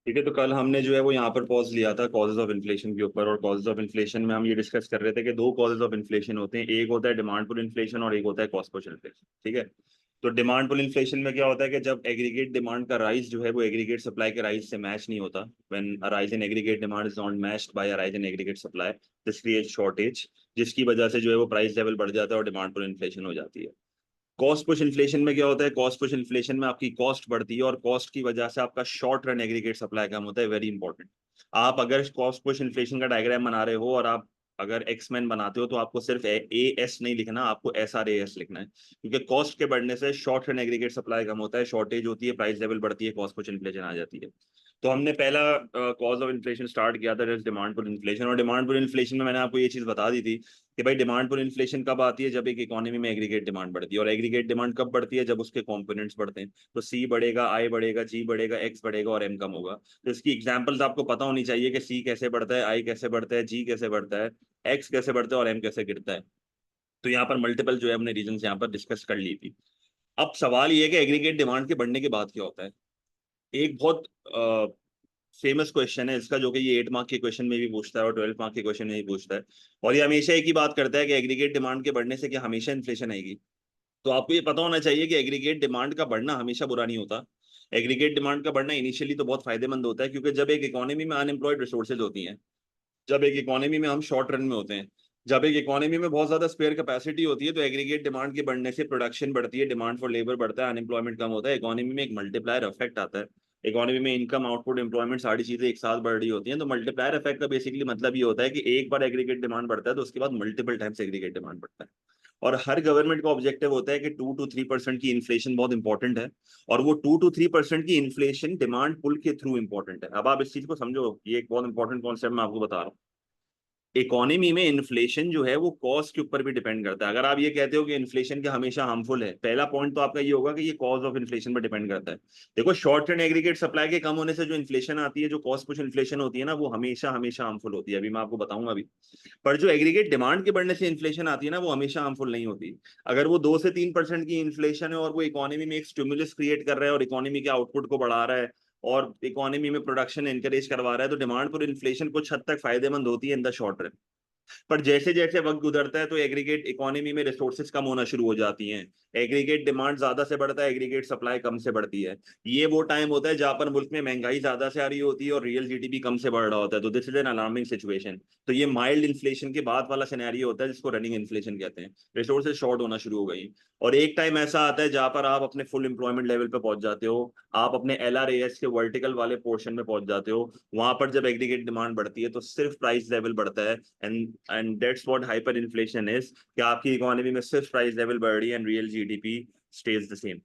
ठीक है। तो कल हमने जो है वो यहाँ पर पॉज लिया था कॉजेज ऑफ इन्फ्लेशन के ऊपर, और कॉजेज ऑफ इन्फ्लेशन में हम ये डिस्कस कर रहे थे कि दो कॉजेज ऑफ इन्फ्लेशन होते हैं, एक होता है डिमांड पुल इन्फ्लेशन और एक होता है कॉस्ट पुश इन्फ्लेशन। ठीक है। तो डिमांड पुल इन्फ्लेशन में क्या होता है कि जब एग्रीगेट डिमांड का राइज जो है वो एग्रीगेट सप्लाई के राइज से मैच नहीं होता, when a rise in aggregate demand is not matched by a rise in aggregate supply, this creates shortage, जिसकी वजह से जो है वो प्राइस लेवल बढ़ जाता है और डिमांड पुल इन्फ्लेशन हो जाती है। कॉस्ट पुश इन्फ्लेशन में क्या होता है, कॉस्ट पुश इन्फ्लेशन में आपकी कॉस्ट बढ़ती है और कॉस्ट की वजह से आपका शॉर्ट रन एग्रीगेट सप्लाई कम होता है। Very important. आप अगर कॉस्ट पुश इन्फ्लेशन का डायग्राम बना रहे हो और आप अगर एक्स मैन बनाते हो तो आपको सिर्फ ए एस नहीं लिखना, आपको एस आर ए एस लिखना है, क्योंकि कॉस्ट के बढ़ने से शॉर्ट रन एग्रीगेट सप्लाई कम होता है, शॉर्टेज होती है, प्राइस लेवल बढ़ती है, कॉस्ट पुश इन्फ्लेशन आ जाती है। तो हमने पहला कॉज ऑफ इन्फ्लेशन स्टार्ट किया था, डिमांड पुल इन्फ्लेशन। और डिमांड पुल इन्फ्लेशन में मैंने आपको ये चीज बता दी थी कि भाई डिमांड पुल इन्फ्लेशन कब आती है, जब एक इकोनॉमी में एग्रीगेट डिमांड बढ़ती है। और एग्रीगेट डिमांड कब बढ़ती है, जब उसके कंपोनेंट्स बढ़ते हैं। तो सी बढ़ेगा, आई बढ़ेगा, जी बढ़ेगा, एक्स बढ़ेगा और एम कम होगा। तो इसकी एग्जांपल्स आपको पता होनी चाहिए कि सी कैसे बढ़ता है, आई कैसे बढ़ता है, जी कैसे बढ़ता है, एक्स कैसे बढ़ता है और एम कैसे गिरता है। तो यहाँ पर मल्टीपल जो है हमने रीजन यहाँ पर डिस्कस कर ली थी। अब सवाल ये है कि एग्रीगेट डिमांड के बढ़ने के बाद क्या होता है। एक बहुत फेमस क्वेश्चन है इसका, जो कि ये 8 मार्क के क्वेश्चन में भी पूछता है और 12 मार्क के क्वेश्चन में भी पूछता है। और ये हमेशा एक ही बात करता है कि एग्रीगेट डिमांड के बढ़ने से क्या हमेशा इन्फ्लेशन आएगी। तो आपको ये पता होना चाहिए कि एग्रीगेट डिमांड का बढ़ना हमेशा बुरा नहीं होता। एग्रीगेट डिमांड का बढ़ना इनिशियली तो बहुत फायदेमंद होता है, क्योंकि जब एक इकोनॉमी में अनएम्प्लॉयड रिसोर्सेज होती हैं, जब एक इकोनॉमी में हम शॉर्ट रन में होते हैं, जब एक इकोनॉमी में बहुत ज्यादा स्पेयर कैपेसिटी होती है, तो एग्रीगेट डिमांड के बढ़ने से प्रोडक्शन बढ़ती है, डिमांड फॉर लेबर बढ़ता है, अनएम्प्लॉयमेंट कम होता है, इकोनॉमी में एक मल्टीप्लायर इफेक्ट आता है। इकोनॉमी में इनकम, आउटपुट, एम्प्लॉयमेंट सारी चीजें एक साथ बढ़ रही होती हैं। तो मल्टीप्लायर इफेक्ट का बेसिकली मतलब ये होता है कि एक बार एग्रीगेट डिमांड बढ़ता है तो उसके बाद मल्टीपल टाइम्स एग्रीगेट डिमांड बढ़ता है। और हर गवर्नमेंट का ऑब्जेक्टिव होता है कि 2 to 3% की इन्फ्लेशन बहुत इंपॉर्टेंट है। और वो 2 to 3% की इन्फ्लेशन डिमांड पुल के थ्रू इंपॉर्टेंट है। अब आप इस चीज को समझो, ये एक बहुत इंपॉर्टेंट कॉन्सेप्ट मैं आपको बता रहा हूँ। इकोनॉमी में इन्फ्लेशन जो है वो कॉस्ट के ऊपर भी डिपेंड करता है। अगर आप ये कहते हो कि इन्फ्लेशन क्या हमेशा हार्मफुल है, पहला पॉइंट तो आपका ये होगा कि ये कॉज ऑफ इन्फ्लेशन पर डिपेंड करता है। देखो, शॉर्ट टर्म एग्रीगेट सप्लाई के कम होने से जो इन्फ्लेशन आती है, जो कॉस्ट पुश इन्फ्लेशन होती है ना, वो हमेशा हमेशा हार्मफुल होती है। अभी मैं आपको बताऊंगा अभी। पर जो एग्रीगेट डिमांड के बढ़ने से इन्फ्लेशन आती है ना, वो हमेशा हार्मफुल नहीं होती। अगर वो 2 से 3% की इन्फ्लेशन है और वो इकोनॉमी में एक स्टिमुलस क्रिएट कर रहा है और इकोनॉमी के आउटपुट को बढ़ा रहा है और इकोनॉमी में प्रोडक्शन एनकरेज करवा रहा है, तो डिमांड पर इन्फ्लेशन कुछ हद तक फायदेमंद होती है इन द शॉर्ट रन। पर जैसे जैसे वक्त गुजरता है तो एग्रीगेट इकोनॉमी में रिसोर्सेज कम होना शुरू हो जाती हैं। एग्रीगेट डिमांड ज्यादा से बढ़ता है, एग्रीगेट सप्लाई कम से बढ़ती है। ये वो टाइम होता है जहां पर मुल्क में महंगाई ज्यादा से आ रही होती है और रियल जीडीपी कम से बढ़ रहा होता है। तो this is an alarming situation. तो ये माइल्ड इन्फ्लेशन के बाद वाला सिनेरियो होता है, जिसको रनिंग इन्फ्लेशन कहते हैं। रिसोर्सेज शॉर्ट होना शुरू हो गई और एक टाइम ऐसा आता है जहां पर आप अपने फुल एम्प्लॉयमेंट लेवल पे पहुंच जाते हो, आप अपने एलआरएएस के वर्टिकल वाले पोर्शन में पहुंच जाते हो। वहां पर जब एग्रीगेट डिमांड बढ़ती है तो सिर्फ प्राइस लेवल बढ़ता है। And that's what hyper inflation is, कि आपकी इकोनॉमी में सिर्फ प्राइस लेवल बढ़ रही है and real GDP stage the same.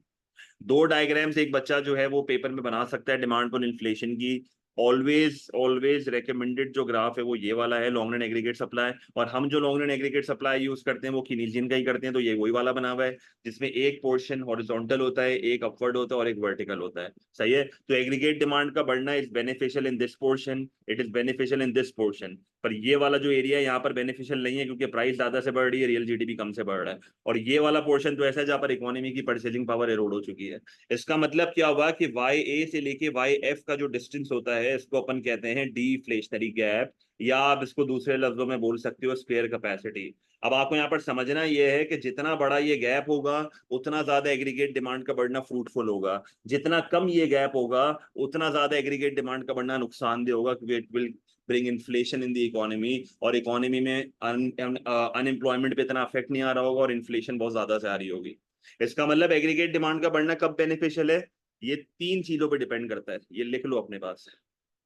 दो डायग्राम्स एक बच्चा जो है वो पेपर में बना सकता है डिमांड पुल इन्फ्लेशन की। ऑलवेज ऑलवेज रेकमेंडेड जो ग्राफ है वो ये वाला है, लॉन्ग रन एग्रीगेट सप्लाई। और हम जो long run aggregate supply use करते हैं वो कीनीजियन का ही करते हैं, तो ये वही वाला बना हुआ है, जिसमें एक पोर्शन हॉरिजॉन्टल होता है, एक अपवर्ड होता है और एक वर्टिकल होता है। सही है। तो एग्रीगेट डिमांड का बढ़ना is beneficial in this portion, it is beneficial in this portion. पर ये वाला जो एरिया है यहाँ पर बेनिफिशियल नहीं है, क्योंकि प्राइस ज्यादा से बढ़ रही है, रियल जीडीपी कम से बढ़ रहा है। और ये वाला पोर्शन तो ऐसा है जहाँ पर इकोनॉमी की परचेजिंग पावर एरोड हो चुकी है। इसका मतलब क्या हुआ कि वाई ए से लेके वाई एफ का जो डिस्टेंस होता है, इसको अपन कहते हैं डीफ्लेशनरी गैप, या आप इसको दूसरे लफ्जों में बोल सकते हो स्पेयर कैपेसिटी। अब आपको यहाँ पर समझना यह है कि जितना बड़ा ये गैप होगा उतना ज्यादा एग्रीगेट डिमांड का बढ़ना फ्रूटफुल होगा, जितना कम ये गैप होगा उतना ज्यादा एग्रीगेट डिमांड का बढ़ना नुकसानदेह होगा, क्योंकि it will bring inflation in the economy. और इकोनॉमी में अनएम्प्लॉयमेंट पे इतना अफेक्ट नहीं आ रहा होगा और इन्फ्लेशन बहुत ज्यादा से आ रही होगी। इसका मतलब एग्रीगेट डिमांड का बढ़ना कब बेनिफिशियल है, ये 3 चीजों पे डिपेंड करता है, ये लिख लो अपने पास।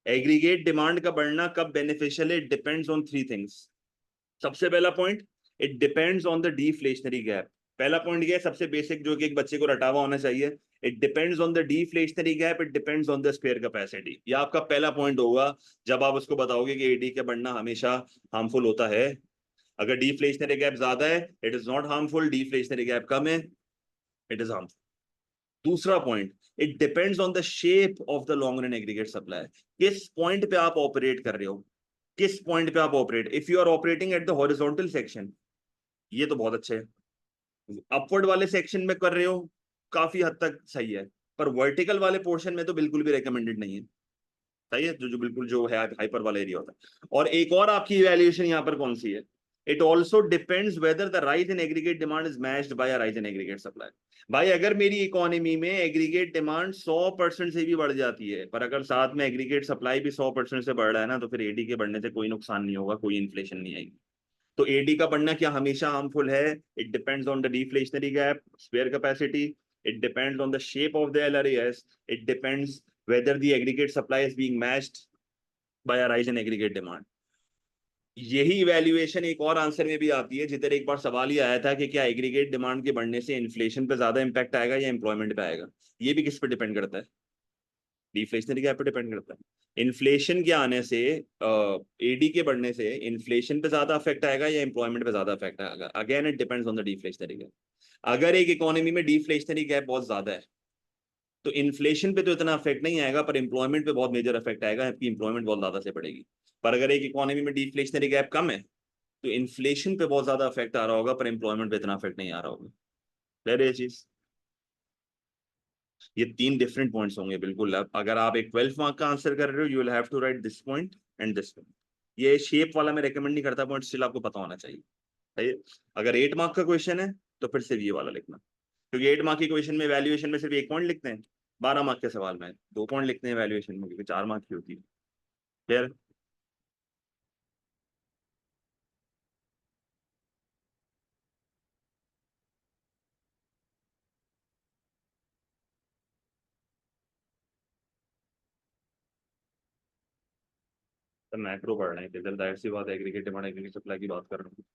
एग्रीगेट डिमांड का बढ़ना कब बेनिफिशियल है, इट डिपेंड्स ऑन 3 थिंग्स। सबसे पहला point, it depends on the deflationary gap. पहला पॉइंट ये है सबसे बेसिक, जो कि एक बच्चे को रटावा होना चाहिए। It depends on the deflationary gap, it depends on the spare capacity. ये आपका पहला पॉइंट होगा जब आप उसको बताओगे कि एडी का बढ़ना हमेशा हार्मफुल होता है। अगर डिफ्लेशनरी गैप ज्यादा है it is not harmful, deflationary gap कम है इट इज हार्मफुल। दूसरा point, it depends on the shape of the long run aggregate supply. किस पॉइंट पे आप ऑपरेट कर रहे हो, किस पॉइंट पे आप operate, if you are operating at the horizontal section, ये तो बहुत अच्छे है। अपवर्ड वाले सेक्शन में कर रहे हो, काफी हद तक सही है। पर वर्टिकल वाले पोर्शन में तो बिल्कुल भी रिकमेंडेड नहीं है। सही है, जो बिल्कुल जो है हाइपर वाला एरिया होता है। और एक और आपकी इवैल्यूएशन यहाँ पर कौन सी है, it also depends whether the rise in aggregate demand is matched by a rise in aggregate supply. भाई अगर मेरी इकोनॉमी में एग्रीगेट डिमांड 100% से भी बढ़ जाती है, पर अगर साथ में एग्रीगेट सप्लाई भी 100% से बढ़ रहा है ना, तो फिर एडी के बढ़ने से कोई नुकसान नहीं होगा, कोई इन्फ्लेशन नहीं आएगी। तो एडी का बढ़ना क्या हमेशा हार्मफुल है? It depends on the deflationary gap, spare capacity, it depends on the shape of the LRS, it depends whether the aggregate supply is being matched by a rise in aggregate demand। यही evaluation एक और answer में भी आती है, जिधर एक बार सवाल ही आया था कि क्या एग्रीगेट डिमांड के बढ़ने से इन्फ्लेशन पे ज्यादा इंपैक्ट आएगा या एम्प्लॉयमेंट पे आएगा। ये भी किस पे डिपेंड करता है? डिफ्लेशनरी गैप पे डिपेंड करता है। इन्फ्लेशन के आने से एडी के बढ़ने से इन्फ्लेशन पे ज्यादा अफेक्ट आएगा या एम्प्लॉयमेंट पे ज्यादा अफेक्ट आएगा? Again it depends on the deflationary gap. अगर एक इकोनॉमी में डिफ्लेशनरी गैप बहुत ज्यादा है तो इन्फ्लेशन पे तो इतना अफेक्ट नहीं आएगा, पर एम्प्लॉयमेंट पे बहुत मेजर अफेक्ट आएगा, आपकी एम्प्लॉयमेंट बहुत ज्यादा से बढ़ेगी। पर अगर एक इकोनॉमी में डिफ्लेशनरी गैप कम है तो इन्फ्लेशन पे बहुत ज्यादा अफेक्ट आ रहा होगा, पर एम्प्लॉयमेंट पे इतना अफेक्ट नहीं आ रहा होगा। क्लियर है ये चीज? ये तीन डिफरेंट पॉइंट्स होंगे बिल्कुल। अब अगर आप एक 12 मार्क का आंसर कर रहे हो, you will have to write this point and this point. ये शेप वाला मैं रेकमेंड नहीं करता पॉइंट, स्टिल आपको पता होना चाहिए। सही है? अगर 8 मार्क का क्वेश्चन है तो फिर सिर्फ ये वाला लिखना, क्योंकि 8 मार्क की क्वेश्चन में वैल्यूएशन में सिर्फ एक पॉइंट लिखते हैं, 12 मार्क के सवाल में 2 पॉइंट लिखते हैं वैल्यूएशन में, क्योंकि 4 मार्क की होती है। क्लियर? तो मैक्रो पढ़ रहे हैं किधर, जाहिर सी बात है एग्रीगेट डिमांड एग्रीगेट सप्लाई की बात कर रहा हूँ।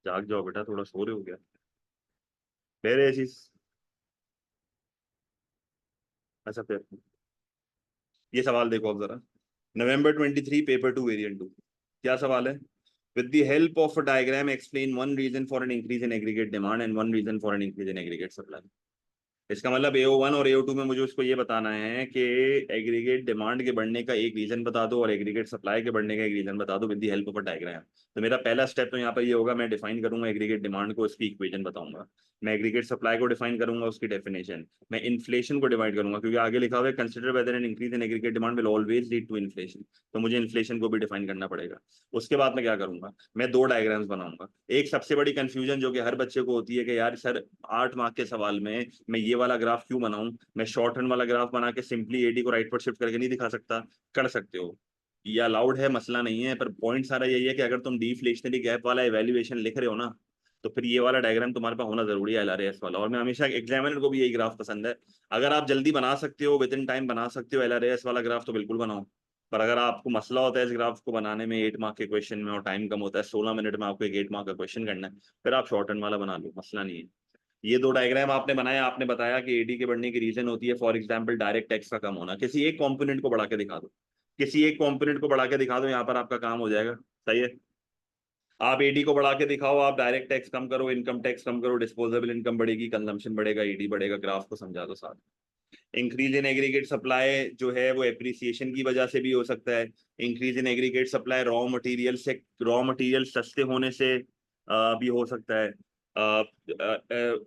जाग जाओ बेटा, थोड़ा सो रहे हो गया। क्लियर है ये चीज? अच्छा फिर ये सवाल देखो अब जरा, नवंबर 23 पेपर 2 वेरिएंट 2। क्या सवाल है? With the help of a diagram, explain one reason for an increase in aggregate demand and one reason for an increase in aggregate supply। इसका मतलब AO1 और AO2 में मुझे उसको ये बताना है कि एग्रीगेट डिमांड के बढ़ने का एक रीजन बता दो और एग्रीगेट सप्लाई के बढ़ने का एक रीजन बता दो with the help of a diagram. तो मेरा पहला स्टेप तो यहाँ पर ये होगा, मैं डिफाइन करूंगा एग्रीगेट डिमांड को, उसकी इक्वेशन बताऊंगा। मैं एग्रीगेट सप्लाई को डिफाइन करूंगा, उसकी डेफिनेशन। मैं इन्फ्लेशन को डिवाइड करूंगा, क्योंकि आगे लिखा हुआ है consider whether an increase in aggregate demand will always lead to inflation, तो मुझे इन्फ्लेशन को भी डिफाइन करना पड़ेगा। उसके बाद मैं क्या करूंगा, मैं दो डायग्राम्स बनाऊंगा। एक सबसे बड़ी कंफ्यूजन जो कि हर बच्चे को होती है कि यार सर 8 मार्क के सवाल में मैं ये वाला ग्राफ क्यों बनाऊं, मैं शॉर्ट रन वाला ग्राफ बना के सिंपली एडी को राइट पर शिफ्ट करके नहीं दिखा सकता? कर सकते हो, ये अलाउड है, मसला नहीं है, पर पॉइंट सारा यही है कि अगर तुम डिफ्लेशनरी गैप वाला एवेल्युएशन लिख रहे हो ना, तो फिर ये वाला डायग्राम तुम्हारे पास होना जरूरी है, एलआरएस वाला। और मैं हमेशा एग्जामिनर को भी यही ग्राफ पसंद है। अगर आप जल्दी बना सकते हो, विद इन टाइम बना सकते हो एलआरएस वाला ग्राफ, तो बिल्कुल बनाओ। पर अगर आपको मसला होता है इस ग्राफ को बनाने में 8 मार्क के क्वेश्चन में, और टाइम कम होता है, 16 मिनट में आपको एक 8 मार्क का क्वेश्चन करना है, फिर आप शॉर्ट रन वाला बना लो, मसला नहीं है। ये दो डायग्राम आपने बनाया, आपने बताया कि एडी के बढ़ने की रीजन होती है फॉर एग्जांपल डायरेक्ट टैक्स का कम होना। किसी एक कंपोनेंट को बढ़ा के दिखा दो, किसी एक कंपोनेंट को बढ़ा के दिखा दो, यहाँ पर आपका काम हो जाएगा। सही है? आप एडी को बढ़ा के दिखाओ, आप डायरेक्ट टैक्स कम करो, इनकम टैक्स कम करो, डिस्पोजेबल इनकम बढ़ेगी, कंजम्पशन बढ़ेगा, एडी बढ़ेगा, ग्राफ को समझा दो साथ। इंक्रीज इन एग्रीगेट सप्लाई जो है वो एप्रिसिएशन की वजह से भी हो सकता है। Increase in aggregate supply raw material सस्ते होने से भी हो सकता है।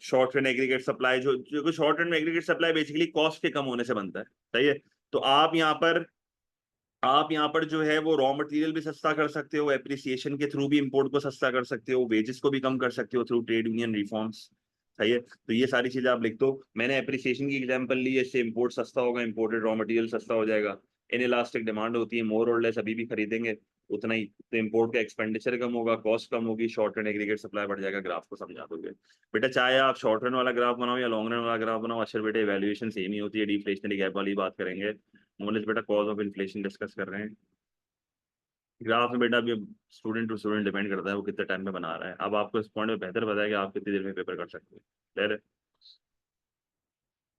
शॉर्ट रन एग्रीगेट सप्लाई जो शॉर्ट रन में एग्रीगेट सप्लाई बेसिकली कॉस्ट के कम होने से बनता है। सही है? तो आप यहाँ पर जो है वो रॉ मटेरियल भी सस्ता कर सकते हो, एप्रिसिएशन के थ्रू भी इंपोर्ट को सस्ता कर सकते हो, वेजेस को भी कम कर सकते हो थ्रू ट्रेड यूनियन रिफॉर्म्स। सही है? तो ये सारी चीजें आप लिख दो। मैंने एप्रिसिएशन की एग्जांपल ली है, इससे इंपोर्ट सस्ता होगा, इंपोर्टेड रॉ मटेरियल सस्ता हो जाएगा। इन इलास्टिक डिमांड होती है, मोर और लेस अभी भी खरीदेंगे उतना ही, तो इंपोर्ट का एक्सपेंडिचर कम होगा, कॉस्ट कम होगी, शॉर्ट रन एग्रीगेट सप्लाई बढ़ जाएगा। ग्राफ को समझा दोगे बेटा, चाहे आप शॉर्ट रन वाला ग्राफ बनाओ या लॉन्ग रन वाला ग्राफ बनाओ, अच्छा बेटे वैल्यूएशन सेम ही होती है, डिफ्लेशनरी गैप वाली बात करेंगे। मोनिस बेटा कॉज ऑफ इन्फ्लेशन डिस्कस कर रहे हैं। ग्राफ में बेटा अभी स्टूडेंट टू स्टूडेंट डिपेंड करता है वो कितने टाइम में बना रहा है। अब आपको इस पॉइंट में बेहतर पता है कि आप कितनी देर में पेपर कर सकते हैं। क्लियर है?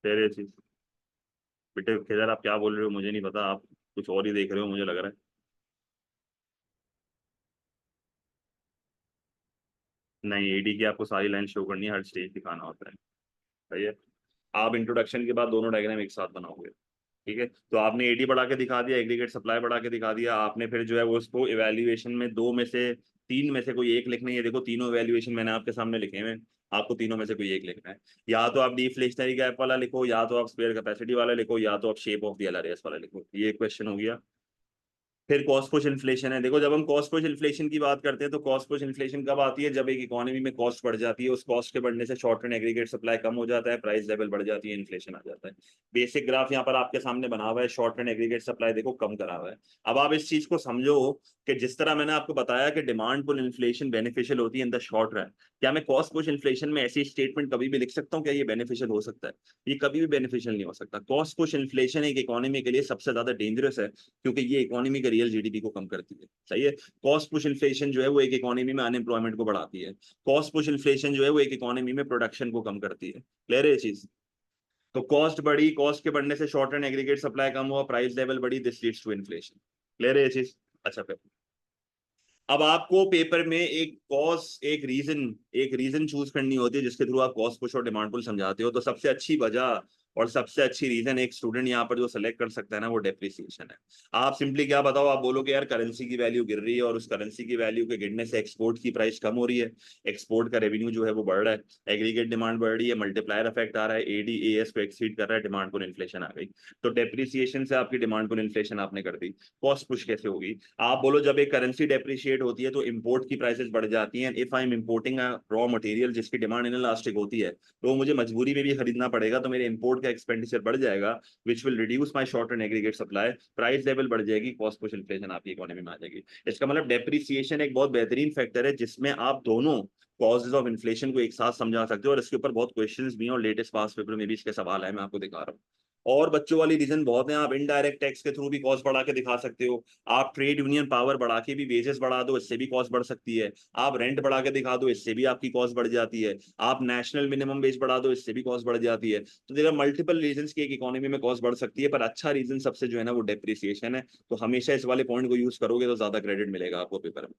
क्लियर है ये चीज? बेटे खैर आप क्या बोल रहे हो मुझे नहीं पता, आप कुछ और ही देख रहे हो मुझे लग रहा है। नहीं, एडी की आपको सारी लाइन शो करनी है, हर स्टेज दिखाना होता है। सही है? आप इंट्रोडक्शन के बाद दोनों डायग्राम एक साथ बनाओगे। ठीक है? तो आपने एडी बढ़ा के दिखा दिया, एग्रीगेट सप्लाई बढ़ा के दिखा दिया, आपने फिर जो है वो उसको इवैल्यूएशन में दो में से तीन में से कोई एक लिखना है। ये देखो तीनों इवैल्यूएशन मैंने आपके सामने लिखे हैं, आपको तीनों में से कोई एक लिखना है। या तो आप डिफ्लेशनरी गैप वाला लिखो, या तो आप स्पेयर कैपेसिटी वाला लिखो, या तो आप शेप ऑफ द एलआरएस वाला लिखो। ये क्वेश्चन हो गया। फिर कॉस्ट पुश इन्फ्लेशन है। देखो, जब हम कॉस्ट पुश इन्फ्लेशन की बात करते हैं तो कॉस्ट पुश इन्फ्लेशन कब आती है? जब एक इकोनॉमी में कॉस्ट बढ़ जाती है, उस कॉस्ट के बढ़ने से शॉर्ट टर्म एग्रीगेट सप्लाई कम हो जाता है, प्राइस लेवल बढ़ जाती है, इन्फ्लेशन आ जाता है। बेसिक ग्राफ यहाँ पर आपके सामने बना हुआ है, शॉर्ट टर्म एग्रीगेट सप्लाई देखो कम करा हुआ है। अब आप इस चीज को समझो कि जिस तरह मैंने आपको बताया कि डिमांड पुल इन्फ्लेशन बेनिफिशियल होती है इन द शॉर्ट रन, क्या मैं कॉस्ट पुश इन्फ्लेशन में ऐसी स्टेटमेंट कभी भी लिख सकता हूँ क्या ये बेनिफिशियल हो सकता है? ये कभी भी बेनिफिशियल नहीं हो सकता। कॉस्ट पुश इन्फ्लेशन एक इकोनॉमी के लिए सबसे ज्यादा डेंजरस है, क्योंकि ये इकोनॉमी के रियल जीडीपी को कम करती है। सही है। कॉस्ट पुश इन्फ्लेशन जो है वो एक इकोनॉमी में अनएम्प्लॉयमेंट को बढ़ाती है। कॉस्ट पुश इन्फ्लेशन जो है वो एक इकोनॉमी में प्रोडक्शन को कम करती है। क्लियर है ये चीज? तो कॉस्ट बढ़ी, कॉस्ट के बढ़ने से शॉर्ट एंड एग्रीगेट सप्लाई कम हुआ, प्राइस लेवल बढ़ी, this leads to inflation. Clear है ये चीज? अच्छा, फिर अब आपको पेपर में एक रीजन चूज करनी होती है जिसके थ्रू आप कॉस्ट पुश और डिमांड पुल समझाते हो। तो सबसे अच्छी वजह और सबसे अच्छी रीजन एक स्टूडेंट यहाँ पर जो सेलेक्ट कर सकता है ना, वो डेप्रिसिएशन है। आप सिंपली क्या बताओ, आप बोलोगे यार करेंसी की वैल्यू गिर रही है और उस करेंसी की वैल्यू के गिरने से एक्सपोर्ट की प्राइस कम हो रही है, एक्सपोर्ट का रेवेन्यू जो है वो बढ़ रहा है, एग्रीगेट डिमांड बढ़ रही है, मल्टीप्लायर इफेक्ट आ रहा है, एडीएएस को एक्सीड कर रहा है, डिमांड पुल इन्फ्लेशन आ गई। तो डेप्रिसिएशन से आपकी डिमांड पुल इन्फ्लेशन आपने कर दी। कॉस्ट पुश कैसे होगी? आप बोलो जब एक करेंसी डेप्रिशिएट होती है तो इंपोर्ट की प्राइसेस बढ़ जाती हैं। If I am importing a raw material जिसकी डिमांड इनइलास्टिक होती है, तो मुझे मजबूरी में भी खरीदना पड़ेगा, तो मेरे इंपोर्ट का एक्सपेंडिचर बढ़ जाएगा, which will reduce my short and aggregate supply, price level बढ़ जाएगी, कॉस्ट पुश इन्फ्लेशन आपकी इकोनॉमी में आ जाएगी। इसका मतलब डेप्रिसिएशन एक बहुत बेहतरीन फैक्टर है जिसमें आप दोनों कॉजेज ऑफ इन्फ्लेशन को एक साथ समझा सकते हो। और इसके ऊपर बहुत क्वेश्चंस भी हैं और लेटेस्ट पास पेपर में भी इसके सवाल है, मैं आपको दिखा रहा हूँ। और बच्चों वाली रीजन बहुत है, आप इनडायरेक्ट टैक्स के थ्रू भी कॉस्ट बढ़ा के दिखा सकते हो। आप ट्रेड यूनियन पावर बढ़ा के भी वेजेस बढ़ा दो, इससे भी कॉस्ट बढ़ सकती है। आप रेंट बढ़ा के दिखा दो, इससे भी आपकी कॉस्ट बढ़ जाती है। आप नेशनल मिनिमम वेज बढ़ा दो, इससे भी कॉस्ट बढ़ जाती है। तो देयर आर मल्टीपल रीजंस की एक इकोनॉमी में कॉस्ट बढ़ सकती है, पर अच्छा रीजन सबसे जो है ना वो डेप्रिसिएशन है। तो हमेशा इस वाले पॉइंट को यूज करोगे तो ज्यादा क्रेडिट मिलेगा आपको पेपर में।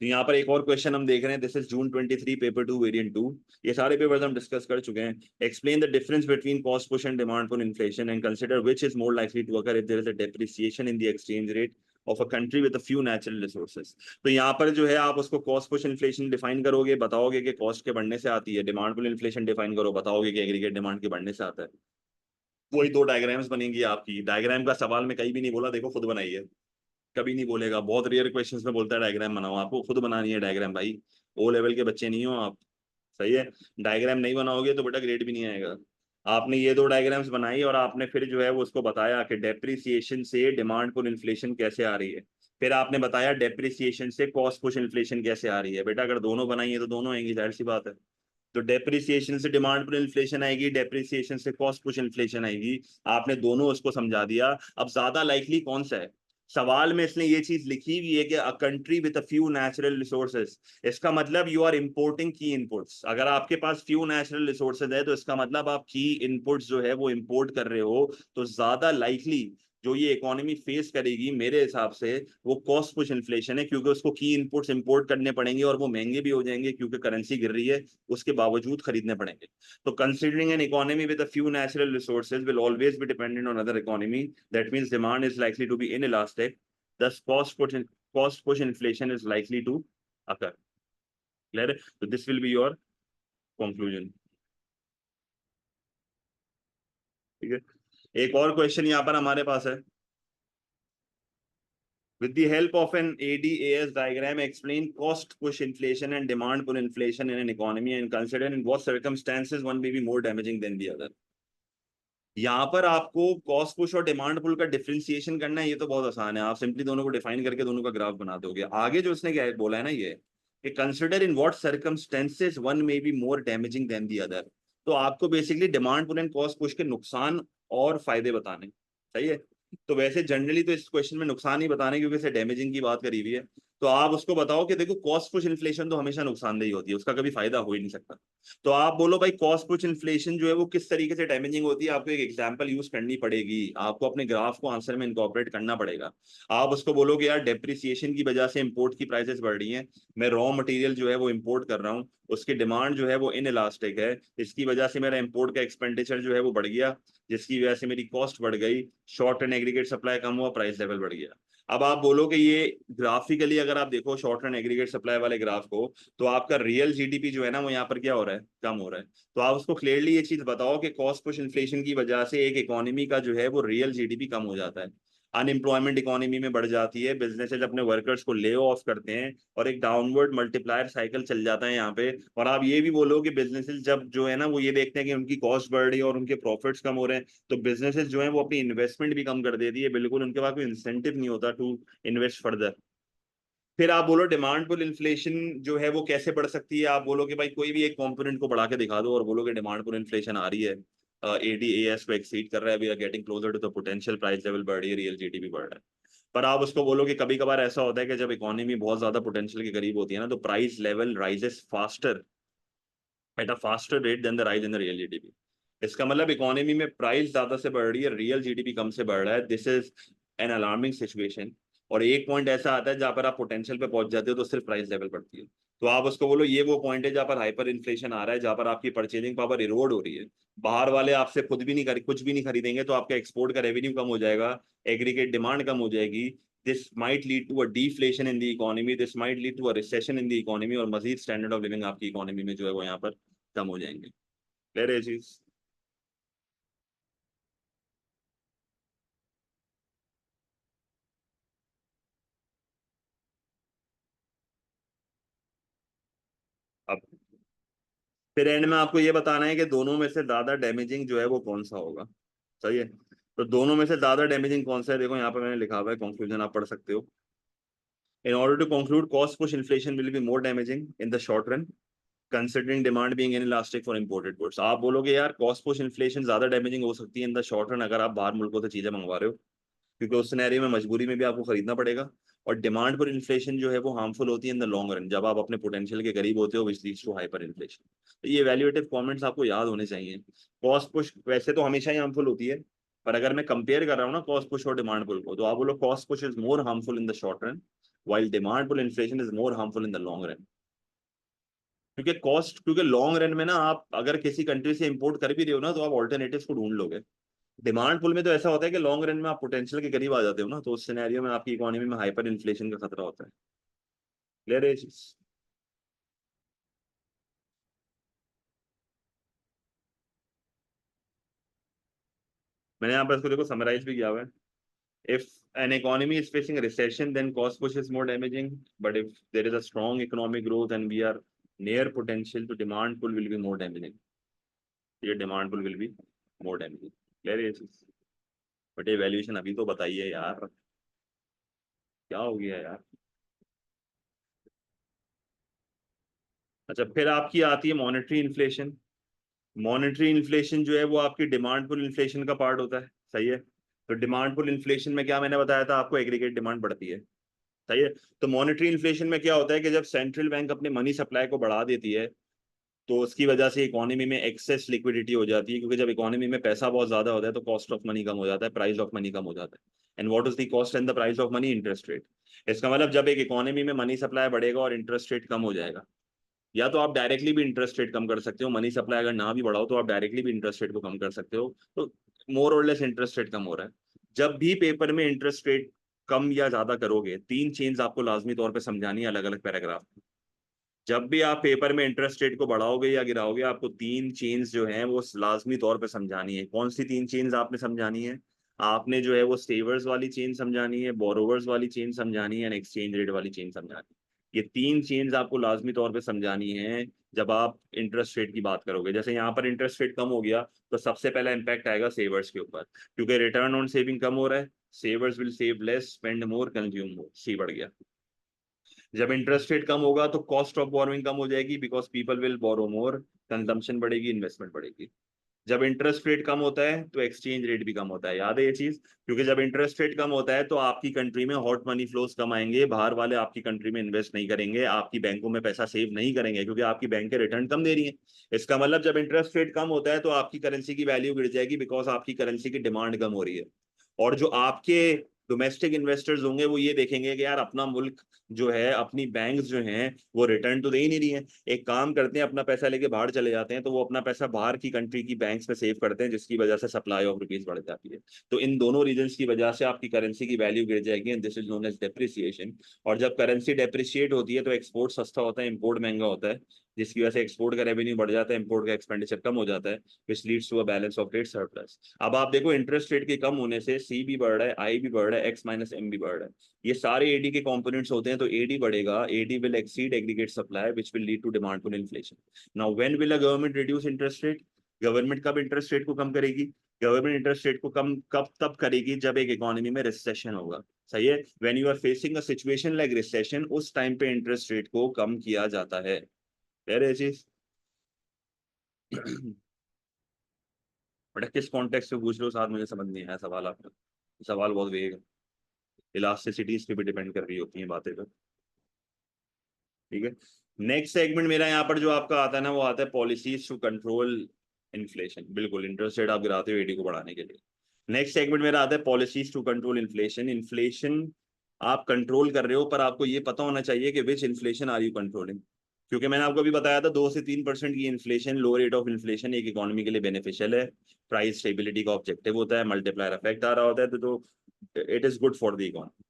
तो यहाँ पर एक और क्वेश्चन हम देख रहे हैं, this is June 23 paper 2 variant 2। ये सारे पेपर्स हम डिस्कस कर चुके हैं। Explain the difference between cost push and demand pull inflation and consider which is more likely to occur if there is a depreciation in the exchange rate of a country with a few natural resources. तो यहाँ पर जो है आप उसको cost push inflation define करोगे, बताओगे कि कॉस्ट के बढ़ने से आती है। डिमांड पुल इन्फ्लेशन डिफाइन करो, बताओगे कि एग्रीगेट डिमांड के बढ़ने से आता है। वही दो डायग्राम्स बनेंगी आपकी। डायग्राम का सवाल में कहीं भी नहीं बोला, देखो खुद बनाइए। कभी नहीं बोलेगा, बहुत रेयर क्वेश्चंस में बोलता है डायग्राम बनाओ, आपको खुद बनानी है डायग्राम भाई। ओ लेवल के बच्चे नहीं हो आप। सही है। डायग्राम नहीं बनाओगे तो बेटा ग्रेड भी नहीं आएगा। आपने ये दो डायग्राम्स बनाई और आपने फिर जो है वो उसको बताया कि डेप्रिसिएशन से डिमांड पुल इन्फ्लेशन कैसे आ रही है। फिर आपने बताया डेप्रिसिएशन से कॉस्ट पुश इन्फ्लेशन कैसे आ रही है। बेटा अगर दोनों बनाई है तो दोनों आएंगी, जाहिर सी बात है। तो डेप्रिसिएशन से डिमांड पुल इन्फ्लेशन आएगी, डेप्रिसिएशन से कॉस्ट पुश इन्फ्लेशन आएगी। आपने दोनों उसको समझा दिया। अब ज्यादा लाइकली कौन सा है? सवाल में इसने ये चीज लिखी हुई है कि अ country with a few natural resources. इसका मतलब यू आर इंपोर्टिंग की इनपुट्स। अगर आपके पास फ्यू नेचुरल रिसोर्सेज है तो इसका मतलब आप की इनपुट्स जो है वो इंपोर्ट कर रहे हो। तो ज्यादा लाइकली जो ये इकोनॉमी फेस करेगी मेरे हिसाब से वो कॉस्ट पुश इन्फ्लेशन है, क्योंकि उसको की इनपुट्स इंपोर्ट करने पड़ेंगे और वो महंगे भी हो जाएंगे क्योंकि करेंसी गिर रही है, उसके बावजूद खरीदने पड़ेंगे। तो considering an economy with a few natural resources will always be dependent on other economy, that means demand is likely to be inelastic, thus cost push inflation is likely to occur. Clear? So this will be your conclusion. ठीक है। एक और question यहाँ पर हमारे पास है, with the help of an ADAS diagram explain cost push inflation and demand pull inflation in an economy and consider in what circumstances one may be more damaging than the other. यहाँ पर आपको cost push और demand पुल का differentiation करना है। ये तो बहुत आसान है, आप सिंपली दोनों को डिफाइन करके दोनों का ग्राफ बना दोगे। आगे जो उसने क्या बोला है ना, ये कि consider in what circumstances one may be more damaging than the other. तो आपको basically demand pull and cost push के नुकसान और फायदे बताने। सही है। तो वैसे जनरली तो इस क्वेश्चन में नुकसान ही बताने, क्योंकि इसे डैमेजिंग की बात करी हुई है। तो आप उसको बताओ कि देखो कॉस्ट पुश इन्फ्लेशन तो हमेशा नुकसानदेही होती है, उसका कभी फायदा हो ही नहीं सकता। तो आप बोलो भाई कॉस्ट पुश इन्फ्लेशन जो है वो किस तरीके से डैमेजिंग होती है, आपको एक एग्जांपल यूज करनी पड़ेगी, आपको अपने ग्राफ को आंसर में इनकॉर्पोरेट करना पड़ेगा। आप उसको बोलोगे यार डेप्रिसिएशन की वजह से इंपोर्ट की प्राइसेस बढ़ रही हैं, मैं रॉ मटेरियल जो है वो इंपोर्ट कर रहा हूँ, उसकी डिमांड जो है वो इन इलास्टिक है, इसकी वजह से मेरा इंपोर्ट का एक्सपेंडिचर जो है वो बढ़ गया, जिसकी वजह से मेरी कॉस्ट बढ़ गई, शॉर्ट एंड एग्रीगेट सप्लाई कम हुआ, प्राइस लेवल बढ़ गया। अब आप बोलो कि ये ग्राफिकली अगर आप देखो शॉर्ट एंड एग्रीगेट सप्लाई वाले ग्राफ को, तो आपका रियल जीडीपी जो है ना वो यहाँ पर क्या हो रहा है, कम हो रहा है। तो आप उसको क्लियरली ये चीज बताओ कि कॉस्ट पुश इन्फ्लेशन की वजह से एक इकोनॉमी का जो है वो रियल जीडीपी कम हो जाता है। अनएम्प्लॉयमेंट इकोनॉमी में बढ़ जाती है, बिजनेसेस अपने वर्कर्स को ले ऑफ करते हैं और एक डाउनवर्ड मल्टीप्लायर साइकिल चल जाता है यहाँ पे। और आप ये भी बोलो कि बिजनेसेस जब जो है ना वो ये देखते हैं कि उनकी कॉस्ट बढ़ रही है और उनके प्रॉफिट्स कम हो रहे हैं, तो बिजनेसेस जो है वो अपनी इन्वेस्टमेंट भी कम कर देती है, बिल्कुल उनके पास कोई इंसेंटिव नहीं होता टू इन्वेस्ट फर्दर। फिर आप बोलो डिमांड पुल इन्फ्लेशन जो है वो कैसे बढ़ सकती है, आप बोलो कि भाई कोई भी एक कंपोनेंट को बढ़ा के दिखा दो और बोलो कि डिमांड पुल इन्फ्लेशन आ रही है, एडीएएस को एक्सीड कर रहा है, we are getting closer to the potential, price level बढ़ रही है, रियल जीडीपी बढ़ रहा है। पर आप उसको बोलो कि कभी कभार ऐसा होता है कि जब इकोनॉमी बहुत ज्यादा पोटेंशियल के करीब होती है ना, तो price level rises faster at a faster rate than the rise in the real GDP. इसका मतलब इकोनॉमी में प्राइस ज्यादा से बढ़ रही है, रियल जीडीपी कम से बढ़ रहा है, this is an alarming situation. और एक पॉइंट ऐसा आता है जहां पर आप पोटेंशियल पे पहुंच जाते हो तो सिर्फ प्राइस लेवल बढ़ती है। तो आप उसको बोलो ये वो पॉइंट है जहां पर हाइपर इन्फ्लेशन आ रहा है, जहां पर आपकी परचेजिंग पावर इरोड हो रही है, बाहर वाले आपसे खुद भी नहीं कुछ भी नहीं खरीदेंगे, तो आपका एक्सपोर्ट का रेवेन्यू कम हो जाएगा, एग्रीगेट डिमांड कम हो जाएगी, this might lead to a deflation in the economy, this might lead to a recession in the economy, और मजीद स्टैंडर्ड ऑफ लिविंग आपकी इकोनॉमी में जो है वो यहाँ पर कम हो जाएंगे। क्लियर है चीज? अब फिर एंड में आपको ये बताना है कि दोनों में से ज्यादा डैमेजिंग जो है वो कौन सा होगा। सही है, तो दोनों में से ज्यादा डैमेजिंग कौन सा है, देखो यहाँ पर मैंने लिखा हुआ है, कंक्लूजन आप पढ़ सकते हो। In order to conclude, cost push inflation will be more damaging in the short run considering demand being inelastic for imported goods. आप बोलोगे यार कॉस्ट पुश इन्फ्लेशन ज्यादा डैमेजिंग हो सकती है इन द शॉर्ट रन अगर आप बाहर मुल्कों से चीजें मंगवा रहे हो, क्योंकि उस सिनेरियो में मजबूरी में भी आपको खरीदना पड़ेगा। और डिमांड पर इन्फ्लेशन जो है वो हार्मफुल होती है इन द लॉन्ग रन, जब आप अपने पोटेंशियल के करीब होते हो, which leads to hyperinflation. तो ये वैल्यूएटिव कमेंट्स आपको याद होने चाहिए। कॉस्ट पुश वैसे तो हमेशा ही हार्मफुल होती है, पर अगर मैं कंपेयर कर रहा हूँ ना कॉस्ट पुश और डिमांड पुल को, तो आप बोलो cost push is more harmful in the short run while demand pull inflation is more harmful in the long run। क्योंकि लॉन्ग रन में ना आप अगर किसी कंट्री से इंपोर्ट कर भी रहे हो ना, तो आप ऑल्टरनेटिव्स को ढूंढ लोगे। डिमांड पुल में तो ऐसा होता है कि लॉन्ग रन में आप पोटेंशियल के करीब आ जाते हो ना, तो उस सिनेरियो में आपकी इकोनॉमी में हाइपर इन्फ्लेशन का खतरा होता है। क्लियर है ये चीज? मैंने यहाँ पर इसको देखो समराइज भी किया हुआ है। If an economy is facing a recession then cost push is more damaging, but if there is a strong economic growth and we are near potential to demand pull will be more damaging। ये demand pull will be more damaging. Clear है ये चीज? But ये valuation अभी तो बताइए यार, क्या हो गया यार। अच्छा, फिर आपकी आती है मॉनेटरी इन्फ्लेशन। मॉनेटरी इन्फ्लेशन जो है वो आपकी डिमांड पुल इन्फ्लेशन का पार्ट होता है। सही है, तो डिमांड पुल इन्फ्लेशन में क्या मैंने बताया था आपको, एग्रीगेट डिमांड बढ़ती है। सही है, तो मॉनेटरी इन्फ्लेशन में क्या होता है कि जब सेंट्रल बैंक अपने मनी सप्लाई को बढ़ा देती है, तो उसकी वजह से इकोनॉमी में एक्सेस लिक्विडिटी हो जाती है, क्योंकि जब इकोनॉमी में पैसा बहुत ज्यादा होता है तो कॉस्ट ऑफ मनी कम हो जाता है, प्राइस ऑफ मनी कम हो जाता है। And what is the cost and the price of money? Interest rate. इसका मतलब जब एक इकोनॉमी में मनी सप्लाई बढ़ेगा और इंटरेस्ट रेट कम हो जाएगा, या तो आप डायरेक्टली भी इंटरेस्ट रेट कम कर सकते हो, मनी सप्लाई अगर ना भी बढ़ाओ तो आप डायरेक्टली भी इंटरेस्ट रेट को कम कर सकते हो, तो मोर और लेस इंटरेस्ट रेट कम हो रहा है। जब भी पेपर में इंटरेस्ट रेट कम या ज्यादा करोगे, तीन चेंज आपको लाजमी तौर पे समझानी है अलग अलग पैराग्राफ। जब भी आप पेपर में इंटरेस्ट रेट को बढ़ाओगे या गिराओगे, आपको तीन चेंज जो है वो लाजमी तौर पे समझानी है। कौन सी तीन चेंज आपने समझानी है? आपने जो है वो सेवर्स वाली चेंज समझानी है, बोरोवर्स वाली चेंज समझानी है, एंड एक्सचेंज रेट वाली चेंज समझानी है। ये तीन चेंज आपको लाजमी तौर पे समझानी है जब आप इंटरेस्ट रेट की बात करोगे। जैसे यहाँ पर इंटरेस्ट रेट कम हो गया, तो सबसे पहला इंपैक्ट आएगा सेवर्स के ऊपर, क्योंकि रिटर्न ऑन सेविंग कम हो रहा है, savers will save less, spend more, consume more, C बढ़ गया। जब इंटरेस्ट रेट कम होगा तो कॉस्ट ऑफ बोरोइंग कम हो जाएगी, because people will borrow more, consumption बढ़ेगी, इन्वेस्टमेंट बढ़ेगी। जब इंटरेस्ट रेट कम होता है तो एक्सचेंज रेट भी कम होता है, याद है ये चीज? क्योंकि जब इंटरेस्ट रेट कम होता है तो आपकी कंट्री में हॉट मनी फ्लोज कम आएंगे, बाहर वाले आपकी कंट्री में इन्वेस्ट नहीं करेंगे, आपकी बैंकों में पैसा सेव नहीं करेंगे, क्योंकि आपकी बैंक के रिटर्न कम दे रही है। इसका मतलब जब इंटरेस्ट रेट कम होता है तो आपकी करेंसी की वैल्यू गिर जाएगी, बिकॉज आपकी करेंसी की डिमांड कम हो रही है। और जो आपके डोमेस्टिक इन्वेस्टर्स होंगे वो ये देखेंगे कि यार अपना मुल्क जो है, अपनी बैंक्स जो हैं वो रिटर्न तो दे ही नहीं रही हैं, एक काम करते हैं अपना पैसा लेके बाहर चले जाते हैं, तो वो अपना पैसा बाहर की कंट्री की बैंक्स में सेव करते हैं, जिसकी वजह से सप्लाई ऑफ रुपीज बढ़ जाती है। तो इन दोनों रीजंस की वजह से आपकी करेंसी की वैल्यू गिर जाएगी, and this is known as depreciation. और जब करेंसी डेप्रिशिएट होती है तो एक्सपोर्ट सस्ता होता है, इंपोर्ट महंगा होता है। जिसकी वजह से एक्सपोर्ट का रेवेन्यू बढ़ जाता है, इंपोर्ट का एक्सपेंडिचर कम हो जाता है, which leads to a balance of trade surplus. अब आप देखो इंटरेस्ट रेट के कम होने से सी भी बढ़ रहा है, आई भी बढ़ रहा है, एक्स माइनस एम भी बढ़ रहा है। ये सारे एडी के कंपोनेंट्स होते हैं, तो एडी बढ़ेगा, AD will exceed aggregate supply which will lead to demand pull inflation. Now when will a government reduce interest rate? Government कब इंटरेस्ट रेट को कम करेगी? गवर्नमेंट इंटरेस्ट रेट को कम कब तब करेगी जब एक इकोनॉमी में रिसेशन होगा। सही है, when you are facing a situation like recession, उस टाइम पे इंटरेस्ट रेट को कम किया जाता है। है चीज बेटा किस कॉन्टेक्स्ट में पूछ लो साथ, मुझे समझ नहीं आया सवाल आपका। सवाल बहुत वेग है, इलास्टिसिटीज पे भी डिपेंड कर रही होती है बातें तो। ठीक है, नेक्स्ट सेगमेंट मेरा यहाँ पर जो आपका आता है ना, वो आता है पॉलिसीज टू कंट्रोल इन्फ्लेशन। बिल्कुल, इंटरेस्ट रेट आप गिराते हो एडी को बढ़ाने के लिए। नेक्स्ट सेगमेंट मेरा आता है policies to control inflation. Inflation आप कंट्रोल कर रहे हो, पर आपको ये पता होना चाहिए कि विच इन्फ्लेशन आर यू कंट्रोलिंग। क्योंकि मैंने आपको अभी बताया था 2 से 3% की inflation, low rate of inflation एक इकोनॉमी के लिए बेनिफिशियल है। प्राइस स्टेबिलिटी का ऑब्जेक्टिव होता है, मल्टीप्लायर इफेक्ट आ रहा होता है, तो it is good for the economy.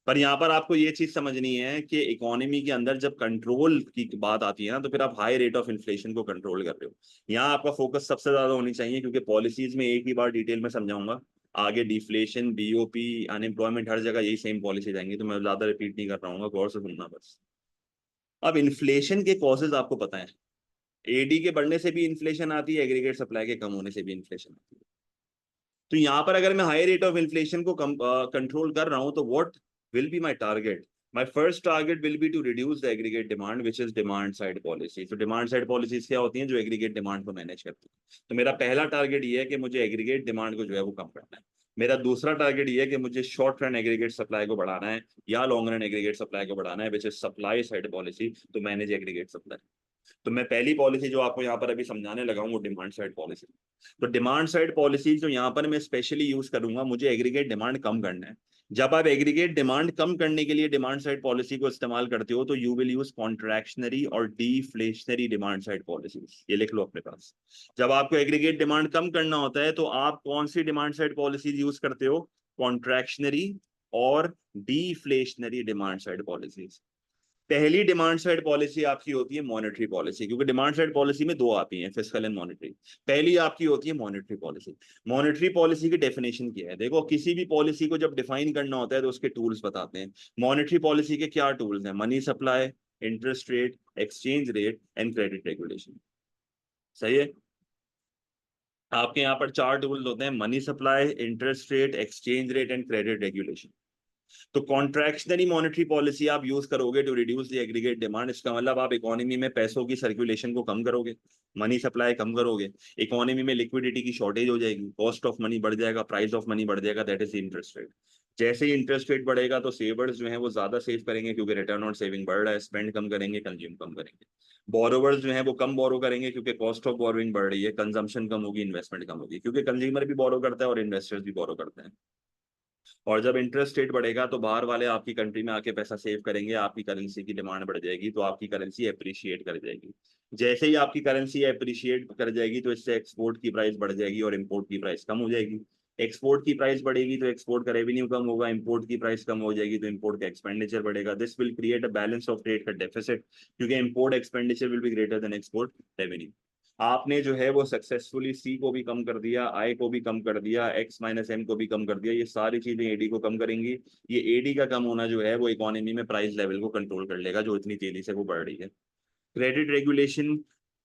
पर यहाँ पर आपको ये चीज समझनी है कि इकोनॉमी के अंदर जब कंट्रोल की बात आती है ना, तो फिर आप हाई रेट ऑफ इन्फ्लेशन को कंट्रोल कर रहे हो। यहाँ आपका फोकस सबसे ज्यादा होनी चाहिए, क्योंकि पॉलिसीज में एक ही बार डिटेल में समझाऊंगा। आगे डिफ्लेशन, बीओपी, अनएम्प्लॉयमेंट, हर जगह यही सेम पॉलिसी जाएंगी, तो मैं ज्यादा रिपीट नहीं कर रहा हूँ, गौर से सुनना बस। अब इन्फ्लेशन के कॉजेज आपको पता है, एडी के बढ़ने से भी इन्फ्लेशन आती है, एग्रीगेट सप्लाई के कम होने से भी इन्फ्लेशन आती है। तो यहाँ पर अगर मैं हाई रेट ऑफ इन्फ्लेशन को कंट्रोल कर रहा हूँ, तो what will be my target? My first target will be to reduce the aggregate demand, which is demand side policy. तो डिमांड साइड पॉलिसीज क्या होती हैं? जो एग्रीगेट डिमांड को मैनेज करती है। तो मेरा पहला टारगेट ये है कि मुझे एग्रीगेट डिमांड को जो है वो कम करना है। मेरा दूसरा टारगेट ये है कि मुझे शॉर्ट रन एग्रीगेट सप्लाई को बढ़ाना है, या लॉन्ग रन एग्रीगेट सप्लाई को बढ़ाना है, which is supply side policy to manage aggregate supply. तो मैं पहली पॉलिसी जो आपको यहाँ पर अभी समझाने लगा हूँ, वो डिमांड साइड पॉलिसी। तो डिमांड साइड पॉलिसी जो यहाँ पर मैं स्पेशली यूज करूंगा, मुझे एग्रीगेट डिमांड कम करना है। जब आप एग्रीगेट डिमांड कम करने के लिए डिमांड साइड पॉलिसी को इस्तेमाल करते हो, तो यू विल यूज कॉन्ट्रैक्शनरी और डीफ्लेशनरी डिमांड साइड पॉलिसी। ये लिख लो अपने पास। जब आपको एग्रीगेट डिमांड कम करना होता है, तो आप कौन सी डिमांड साइड पॉलिसी यूज करते हो? कॉन्ट्रैक्शनरी और डीफ्लेशनरी डिमांड साइड पॉलिसीज। पहली डिमांड साइड पॉलिसी आपकी होती है मॉनेटरी पॉलिसी, क्योंकि डिमांड साइड पॉलिसी में दो आती हैं, फिस्कल एंड मॉनेटरी। पहली आपकी होती है मॉनेटरी पॉलिसी। मॉनेटरी पॉलिसी की डेफिनेशन क्या है? देखो, किसी भी पॉलिसी को जब डिफाइन करना होता है, तो उसके टूल्स बताते हैं। मॉनेटरी पॉलिसी के क्या टूल्स हैं? Money supply, interest rate, exchange rate and credit regulation. सही है, आपके यहाँ पर 4 टूल्स होते हैं: money supply, interest rate, exchange rate and credit regulation. तो कॉन्ट्रैक्शनरी मॉनेटरी पॉलिसी आप यूज करोगे to reduce the aggregate demand. इसका मतलब आप इकोनॉमी में पैसों की सर्कुलेशन को कम करोगे, मनी सप्लाई कम करोगे, इकोनॉमी में लिक्विडिटी की शॉर्टेज हो जाएगी, कॉस्ट ऑफ मनी बढ़ जाएगा, प्राइस ऑफ मनी बढ़ जाएगा, दैट इज इंटरेस्ट रेट। जैसे ही इंटरेस्ट रेट बढ़ेगा, तो सेवर्स जो है वो ज्यादा सेव करेंगे, क्योंकि रिटर्न ऑन सेविंग बढ़ रहा है, स्पेंड कम करेंगे, कंज्यूम कम करेंगे। बोरोवर्स जो है वो कम बोरो करेंगे, क्योंकि कॉस्ट ऑफ बोरोइंग बढ़ रही है, कंजम्पशन कम होगी, इन्वेस्टमेंट कम होगी, क्योंकि कंज्यूमर भी बोरो करता है और इन्वेस्टर्स भी बोरो करते हैं। और जब इंटरेस्ट रेट बढ़ेगा, तो बाहर वाले आपकी कंट्री में आके पैसा सेव करेंगे, आपकी करेंसी की डिमांड बढ़ जाएगी, तो आपकी करेंसी अप्रिशिएट कर जाएगी। जैसे ही आपकी करेंसी अप्रिशिएट कर जाएगी, तो इससे एक्सपोर्ट की प्राइस बढ़ जाएगी और इम्पोर्ट की प्राइस कम हो जाएगी। एक्सपोर्ट की प्राइस बढ़ेगी तो एक्सपोर्ट का रेवेन्यू कम होगा, इंपोर्ट की प्राइस कम हो जाएगी तो इंपोर्ट का एक्सपेंडिचर बढ़ेगा। This will create a balance of trade का डेफिसिट, क्योंकि import expenditure will be greater than export revenue. आपने जो है वो सक्सेसफुली सी को भी कम कर दिया, आई को भी कम कर दिया, एक्स माइनस एम को भी कम कर दिया। ये सारी चीजें एडी को कम करेंगी। ये एडी का कम होना जो है वो इकोनॉमी में प्राइस लेवल को कंट्रोल कर लेगा, जो इतनी तेजी से वो बढ़ रही है। क्रेडिट रेगुलेशन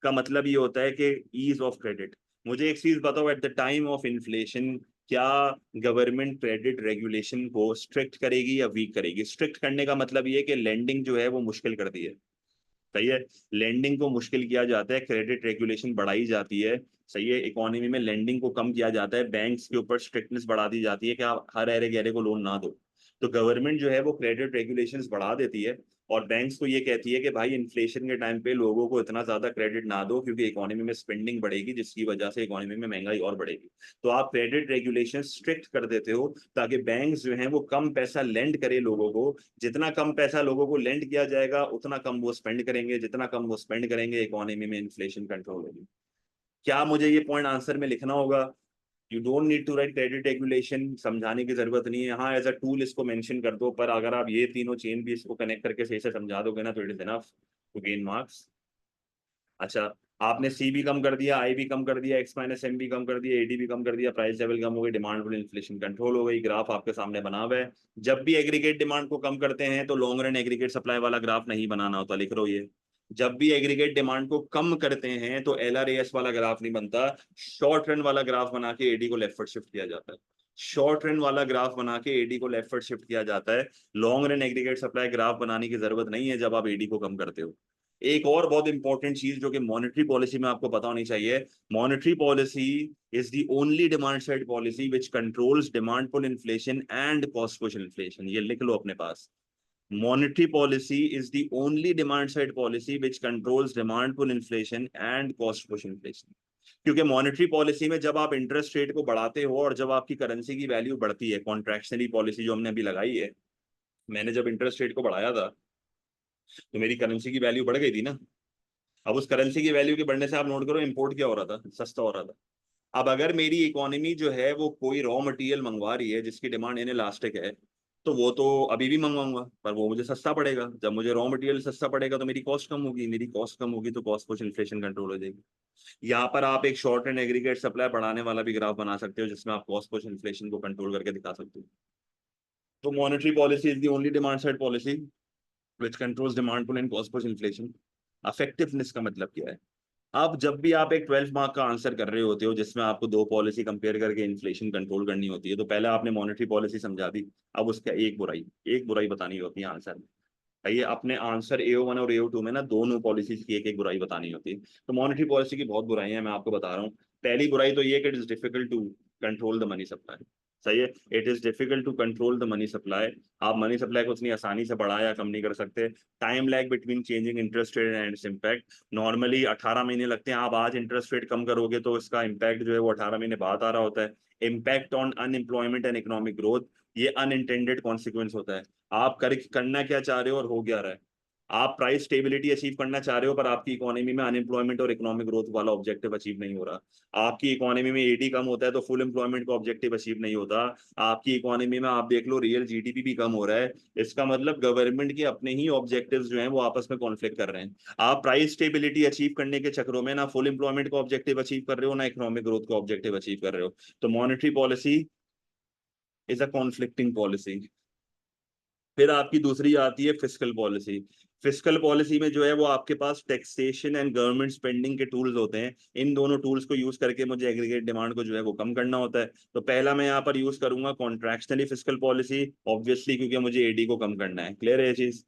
का मतलब ये होता है कि ईज ऑफ क्रेडिट। मुझे एक चीज बताओ, at the time of inflation क्या गवर्नमेंट क्रेडिट रेगुलेशन को स्ट्रिक्ट करेगी या वीक करेगी? स्ट्रिक्ट करने का मतलब ये कि लेंडिंग जो है वो मुश्किल कर दी है। सही है, लेंडिंग को मुश्किल किया जाता है, क्रेडिट रेगुलेशन बढ़ाई जाती है। सही है, इकोनॉमी में लेंडिंग को कम किया जाता है, बैंक्स के ऊपर स्ट्रिक्टनेस बढ़ा दी जाती है कि आप हर अरे गहरे को लोन ना दो। तो गवर्नमेंट जो है वो क्रेडिट रेगुलेशंस बढ़ा देती है, और बैंक्स को ये कहती है कि भाई इन्फ्लेशन के टाइम पे लोगों को इतना ज्यादा क्रेडिट ना दो, क्योंकि इकोनॉमी में स्पेंडिंग बढ़ेगी, जिसकी वजह से इकोनॉमी में महंगाई और बढ़ेगी। तो आप क्रेडिट रेगुलेशन स्ट्रिक्ट कर देते हो, ताकि बैंक्स जो हैं वो कम पैसा लेंड करे लोगों को। जितना कम पैसा लोगों को लेंड किया जाएगा, उतना कम वो स्पेंड करेंगे, जितना कम वो स्पेंड करेंगे, इकोनॉमी में इन्फ्लेशन कंट्रोल होगी। क्या मुझे ये पॉइंट आंसर में लिखना होगा? You don't need to write credit regulation, समझाने की जरूरत नहीं है। हाँ, एज अ टूल इसको मेंशन कर दो, पर अगर आप ये तीनों चेन भी इसको कनेक्ट करके सही से समझा दोगे ना, तो it is enough to gain marks. अच्छा, आपने सी भी कम कर दिया, आई भी कम कर दिया, एक्स माइनस एम भी कम कर दिया, एडी भी कम कर दिया, प्राइस लेवल कम हो गई, डिमांड पुल इन्फ्लेशन कंट्रोल हो गई, ग्राफ आपके सामने बना हुआ है। जब भी एग्रीगेट डिमांड को कम करते हैं तो लॉन्ग रन एग्रीगेट सप्लाई वाला ग्राफ नहीं बनाना होता, लिख लो ये। जब भी एग्रीगेट डिमांड को कम करते हैं तो एलआरएएस वाला ग्राफ नहीं बनता, शॉर्ट रन वाला ग्राफ बना के एडी को लेफ्ट शिफ्ट किया जाता है। शॉर्ट रन वाला ग्राफ बना के एडी को लेफ्ट शिफ्ट किया जाता है। Long run aggregate supply graph बनाने की जरूरत नहीं है जब आप एडी को कम करते हो। एक और बहुत इंपॉर्टेंट चीज जो कि मॉनेटरी पॉलिसी में आपको पता होनी चाहिए, monetary policy is the only demand side policy which controls demand pull inflation and cost push inflation. ये लिख लो अपने पास, monetary policy is the only demand side policy which controls demand pull inflation and cost push inflation. क्योंकि monetary policy में जब आप interest rate को बढ़ाते हो और जब आपकी करेंसी की वैल्यू बढ़ती है, कॉन्ट्रैक्शनरी पॉलिसी जो हमने अभी लगाई है, मैंने जब इंटरेस्ट रेट को बढ़ाया था तो मेरी करेंसी की वैल्यू बढ़ गई थी ना। अब उस करेंसी की वैल्यू के बढ़ने से आप नोट करो इंपोर्ट क्या हो रहा था, सस्ता हो रहा था। अब अगर मेरी इकोनॉमी जो है वो कोई रॉ मटेरियल मंगवा रही है जिसकी डिमांड इन इलास्टिक है, तो वो तो अभी भी मंगवाऊंगा पर वो मुझे सस्ता पड़ेगा। जब मुझे रॉ मटेरियल सस्ता पड़ेगा तो मेरी कॉस्ट कम होगी, मेरी कॉस्ट कम होगी तो कॉस्ट पुश इन्फ्लेशन कंट्रोल हो जाएगी। यहाँ पर आप एक शॉर्ट एंड एग्रीगेट सप्लाई बढ़ाने वाला भी ग्राफ बना सकते हो जिसमें आप कॉस्ट पुश इन्फ्लेशन को कंट्रोल करके दिखा सकते हो। तो monetary policy is the only demand side policy which controls demand pull and cost push inflation. Effectiveness का मतलब क्या है? अब जब भी आप एक 12 मार्क का आंसर कर रहे होते हो जिसमें आपको दो पॉलिसी कंपेयर करके इन्फ्लेशन कंट्रोल करनी होती है, तो पहले आपने मॉनेटरी पॉलिसी समझा दी। अब उसका एक बुराई बतानी होती है आंसर में। ये अपने आंसर AO1 और AO2 में ना दोनों पॉलिसीज की एक एक बुराई बतानी होती है। तो मॉनेटरी पॉलिसी की बहुत बुराई है, मैं आपको बता रहा हूँ। पहली बुराई तो ये कि it is difficult to control the money supply. सही है, it is difficult to control the money supply. आप मनी सप्लाई को उतनी आसानी से बढ़ा या कम नहीं कर सकते। Time lag between changing interest rate and its impact, normally 18 महीने लगते हैं। आप आज इंटरेस्ट रेट कम करोगे तो इसका इम्पैक्ट जो है वो 18 महीने बाद आ रहा होता है। Impact on unemployment and economic growth, ये अनइंटेंडेड कॉन्सिक्वेंस होता है। आप करना क्या चाह रहे हो और हो क्या रहा है? आप प्राइस स्टेबिलिटी अचीव करना चाह रहे हो पर आपकी इकोनॉमी में अनएम्प्लॉयमेंट और इकोनॉमिक ग्रोथ वाला ऑब्जेक्टिव अचीव नहीं हो रहा। आपकी इकोनॉमी में एडी कम होता है तो फुल एम्प्लॉयमेंट का ऑब्जेक्टिव अचीव नहीं होता। आपकी इकोनॉमी में आप देख लो रियल जीडीपी भी कम हो रहा है। इसका मतलब गवर्नमेंट के अपने ही ऑब्जेक्टिव्स जो हैं वो आपस में कॉन्फ्लिक्ट कर रहे हैं। आप प्राइस स्टेबिलिटी अचीव करने के चक्रों में ना फुल एम्प्लॉयमेंट का ऑब्जेक्टिव अचीव कर रहे हो ना इकोनॉमिक ग्रोथ का ऑब्जेक्टिव अचीव कर रहे हो। तो monetary policy is a conflicting policy. फिर आपकी दूसरी आती है फिस्कल पॉलिसी। फिस्कल पॉलिसी में जो है वो आपके पास टैक्सेशन एंड गवर्नमेंट स्पेंडिंग के टूल्स होते हैं। इन दोनों टूल्स को यूज करके मुझे एग्रीगेट डिमांड को जो है वो कम करना होता है। तो पहला मैं यहाँ पर यूज करूंगा कॉन्ट्रैक्शनली फिस्कल पॉलिसी, ऑब्वियसली क्योंकि मुझे एडी को कम करना है। क्लियर है ये चीज?